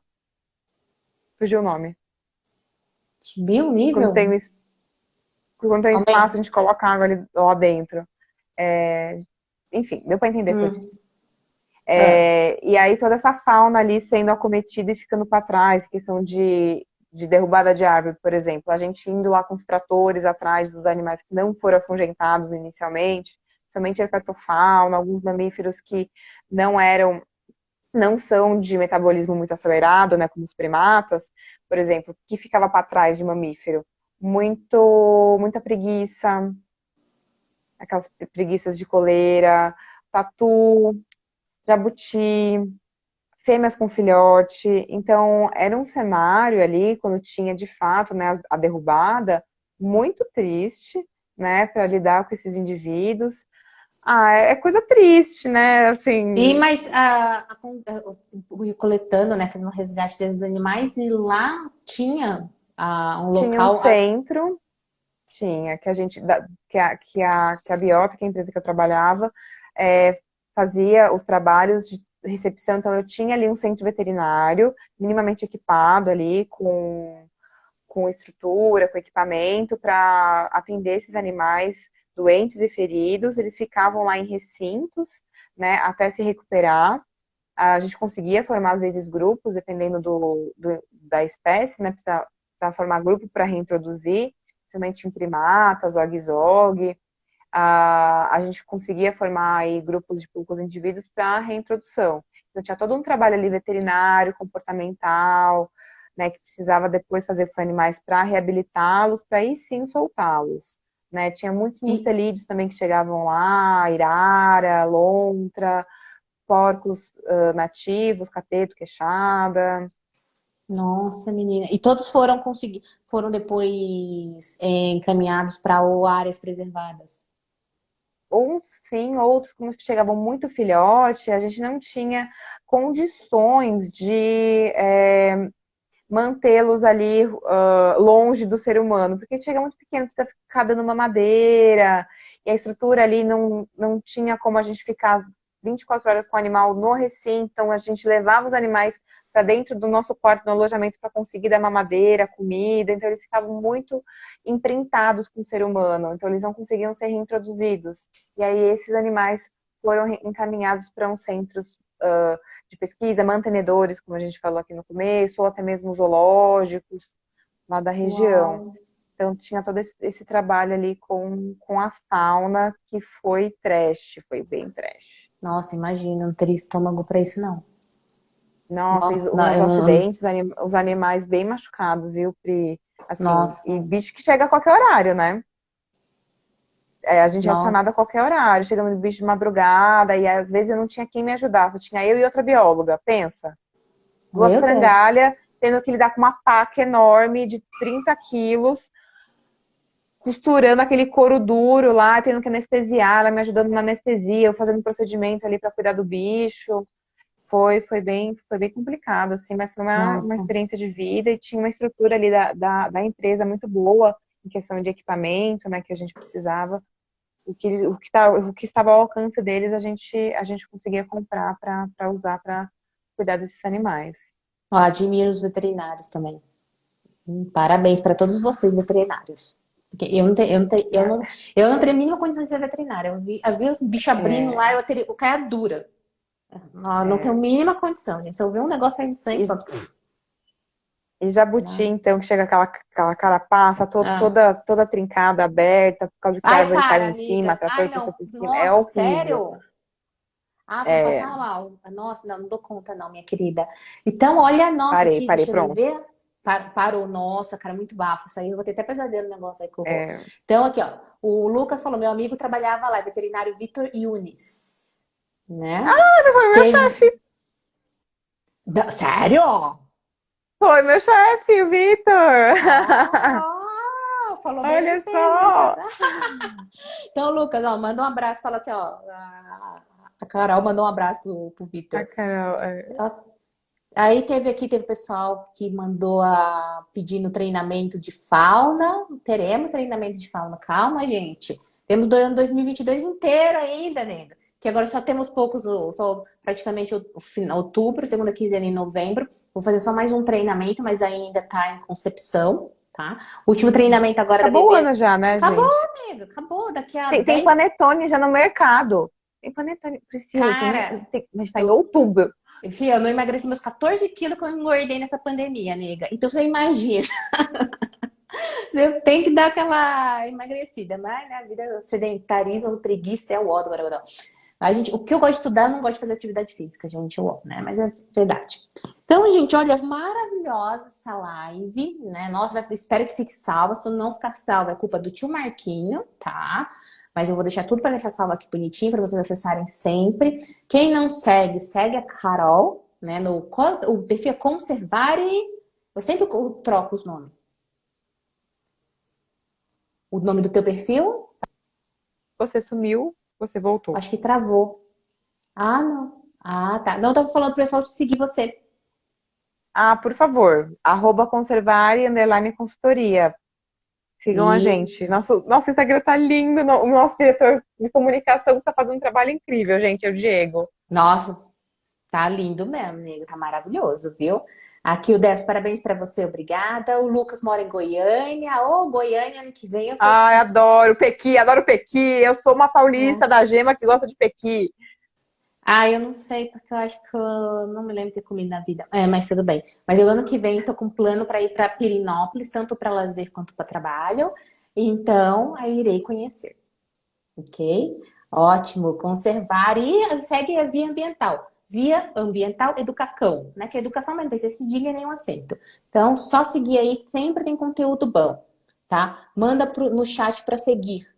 Fugiu o nome. Subiu o Quando nível? tem espaço, a Aumenta. gente coloca água ali, lá dentro. É, enfim, deu para entender o que eu Hum. disse. Ah. E aí toda essa fauna ali sendo acometida e ficando para trás, questão de derrubada de árvore, por exemplo. A gente indo lá com os tratores atrás dos animais que não foram afugentados inicialmente, somente a herpetofauna, alguns mamíferos que não eram, não são de metabolismo muito acelerado, né, como os primatas, por exemplo, que ficava para trás de mamífero. Muita preguiça, aquelas preguiças de coleira, tatu, jabuti, fêmeas com filhote. Então, era um cenário ali, quando tinha de fato, né, a derrubada, muito triste, né, para lidar com esses indivíduos. Ah, é coisa triste, né? E Assim, mas coletando, né, fazendo o resgate desses animais, e lá tinha um tinha um local. centro, tinha, que a gente, que a Biota, que é a empresa que eu trabalhava, fazia os trabalhos de recepção, então eu tinha ali um centro veterinário, minimamente equipado ali, com estrutura, com equipamento, para atender esses animais doentes e feridos. Eles ficavam lá em recintos, né, até se recuperar. A gente conseguia formar, às vezes, grupos, dependendo da espécie, né, precisava formar grupo para reintroduzir, principalmente em primatas, zog-zog. A gente conseguia formar aí grupos de poucos indivíduos para reintrodução. Então, tinha todo um trabalho ali veterinário, comportamental, né, que precisava depois fazer com os animais para reabilitá-los, para aí sim soltá-los. Né? Tinha muitos E, mustelídeos também que chegavam lá, irara, lontra, porcos nativos, cateto, queixada. nossa, menina. E todos foram depois encaminhados para áreas preservadas. Uns sim, outros, como chegavam muito filhote, a gente não tinha condições de mantê-los ali longe do ser humano, porque chega muito pequeno, precisa ficar dando uma madeira, e a estrutura ali não tinha como a gente ficar 24 horas com o animal no recinto, então a gente levava os animais para dentro do nosso quarto, no alojamento, para conseguir dar mamadeira, comida, então eles ficavam muito imprintados com o ser humano, então eles não conseguiam ser reintroduzidos. E aí esses animais foram encaminhados para uns centros de pesquisa, mantenedores, como a gente falou aqui no começo, ou até mesmo zoológicos lá da região. Uau. Então tinha todo esse trabalho ali com a fauna que foi trash, foi bem trash. Nossa, imagina, não teria estômago pra isso, não. Nossa, e Nossa, os acidentes, os animais bem machucados, viu, Pri? Assim, nossa, e bicho que chega a qualquer horário, né? A gente é nossa. acionado a qualquer horário, chegando bicho de madrugada, e às vezes eu não tinha quem me ajudasse, tinha eu e outra bióloga, pensa. Duas Meu Deus. frangalhas, tendo que lidar com uma paca enorme de 30 quilos, costurando aquele couro duro lá, tendo que anestesiar, ela me ajudando na anestesia, eu fazendo procedimento ali para cuidar do bicho. Foi bem complicado, assim, mas foi uma Nossa. experiência de vida e tinha uma estrutura ali da empresa muito boa em questão de equipamento, né, que a gente precisava. O que estava ao alcance deles, a gente conseguia comprar para usar para cuidar desses animais. Ó, admiro os veterinários também. Parabéns para todos vocês, veterinários. Porque eu não teria a mínima condição de ser veterinária. Eu vi o bicho abrindo É, lá, eu caia dura. Não tenho a é. mínima condição, gente. Se eu ver um negócio saindo de sangue, E, só... e jabuti, então, que chega aquela carapaça Ah. toda trincada, aberta, por causa que a Ai, árvore caiu para, em cima, amiga. Ai, trator passou não. por cima. É Nossa, horrível. sério? Ah, vou É, passar mal. Nossa, não dou conta não, minha querida. Então, olha, nossa, parei, aqui, parei, deixa eu pronto. ver. Parou, nossa, cara, muito bafo. Isso aí, eu vou ter até pesadelo no negócio aí que eu vou. É, Então, aqui, ó. O Lucas falou, meu amigo trabalhava lá, veterinário Vitor Yunis, né? foi meu Teve... chefe. Sério? Foi meu chefe, o Vitor. Falou bem da Olha empresa, deixa eu só. só. Então, Lucas, ó, manda um abraço, fala assim, ó. A Carol mandou um abraço pro A Vitor. Carol, Aí teve pessoal que mandou pedindo treinamento de fauna. Teremos treinamento de fauna. Calma, gente. Temos do ano 2022 inteiro ainda, nega. Que agora só temos poucos, só praticamente o final, outubro, segunda quinzena em novembro. Vou fazer só mais um treinamento, mas ainda tá em concepção, tá? O último treinamento agora da acabou o bebê. ano já, né, Acabou, gente? nega. Acabou. Daqui a Tem 10. panetone já no mercado. Tem panetone, Priscila, Cara, a gente tá em eu, outubro. enfim, eu não emagreci meus 14 quilos que eu engordei nessa pandemia, nega. Então você imagina. Eu tenho que dar aquela emagrecida, mas né, a vida sedentarismo, preguiça é o ó do Guaraná. A gente, o que eu gosto de estudar, eu não gosto de fazer atividade física, gente, eu amo, né? Mas é verdade. Então, gente, olha, maravilhosa essa live, né? Nossa, espero que fique salva. Se não ficar salva, é culpa do tio Marquinho, tá? Mas eu vou deixar tudo para deixar salvo aqui bonitinho, para vocês acessarem sempre. Quem não segue, segue a Carol, né? O perfil é Conservare. Eu sempre troco os nomes. O nome do teu perfil? Você sumiu, você voltou. Acho que travou. Ah, não. Ah, tá. Não, eu tava falando pro pessoal de seguir você. Ah, por favor, @conservare _ consultoria. Sigam a E, gente. Nosso Instagram tá lindo. O nosso diretor de comunicação tá fazendo um trabalho incrível, gente. É o Diego. nossa, tá lindo mesmo, nego. Tá maravilhoso, viu? Aqui o Décio, parabéns pra você, obrigada. O Lucas mora em Goiânia. Ô, Goiânia, ano que vem eu vou. Ai, adoro Pequi. Eu sou uma paulista da gema que gosta de Pequi. Ah, eu não sei, porque eu acho que eu não me lembro de ter comido na vida. É, mas tudo bem. Mas eu ano que vem tô com plano para ir para Pirinópolis, tanto para lazer quanto para trabalho. Então, aí irei conhecer. Ok? Ótimo. Conservar e segue a via ambiental. Via ambiental educacão, né? Que é educação mas não tem ser cedilha nem um acento. Então, só seguir aí, sempre tem conteúdo bom, tá? Manda no chat para seguir.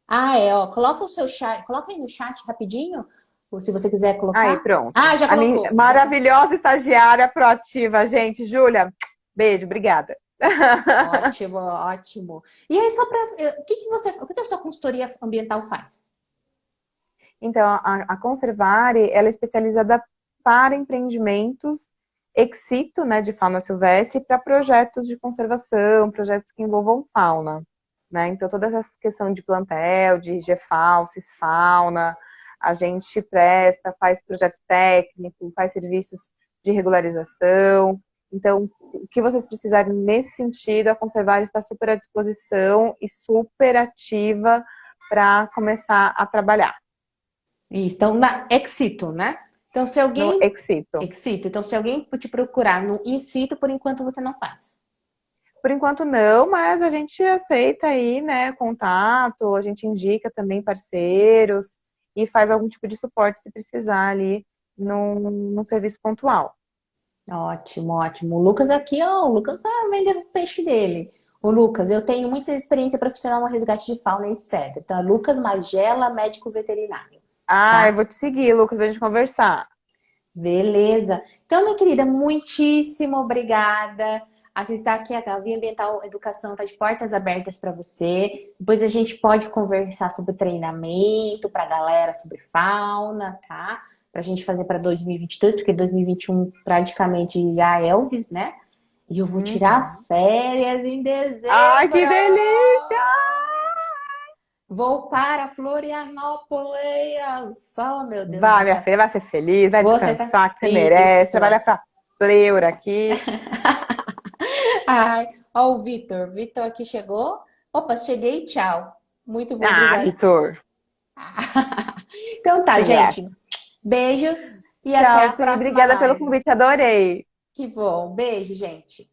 Ah, é, ó. Coloca o seu chat, coloca aí no chat rapidinho, ou se você quiser Aí, colocar. pronto. Ah, já A minha colocou. maravilhosa estagiária proativa, gente. Júlia, beijo, obrigada. Ótimo, ótimo. E aí, só para. O que a sua consultoria ambiental faz? Então, a Conservare, ela é especializada para empreendimentos ex situ, né, de fauna silvestre, para projetos de conservação, projetos que envolvam fauna, né? Então, toda essa questão de plantel, de GFAO, Cisfauna, a gente presta, faz projeto técnico, faz serviços de regularização. Então, o que vocês precisarem nesse sentido, a Conservare está super à disposição e super ativa para começar a trabalhar. Isso, então, na Exito, né? Então, se No alguém. Exito. Exito. Então, se alguém te procurar no In situ, por enquanto você não faz. Por enquanto não, mas a gente aceita aí, né, contato, a gente indica também parceiros e faz algum tipo de suporte se precisar ali num serviço pontual. Ótimo, ótimo. O Lucas aqui, ó, o Lucas tá vendendo o peixe dele. O Lucas, eu tenho muita experiência profissional no resgate de fauna e etc. Então, é Lucas Magela, médico veterinário, Ah, eu tá? vou te seguir, Lucas, pra gente conversar. Beleza. Então, minha querida, muitíssimo obrigada. Assistir aqui a Via Ambiental Educação está de portas abertas para você. Depois a gente pode conversar sobre treinamento para a galera sobre fauna, tá? Para a gente fazer para 2022, porque 2021 praticamente já é Elvis, né? E eu vou tirar Uhum. férias em Ai, dezembro. que delícia! Vou para Florianópolis. Oh, meu Deus do Vai, minha céu. filha, vai ser feliz, vai Você tá descansar, que você merece, isso. trabalha pra pleura aqui. Ai, ó o Vitor. Vitor aqui chegou. Opa, cheguei, tchau. Muito bom, Ah, obrigada. Vitor, Então tá, quem é? gente. Beijos e até Tchau, a Pri, próxima obrigada pelo live. convite, adorei. Que bom. Beijo, gente.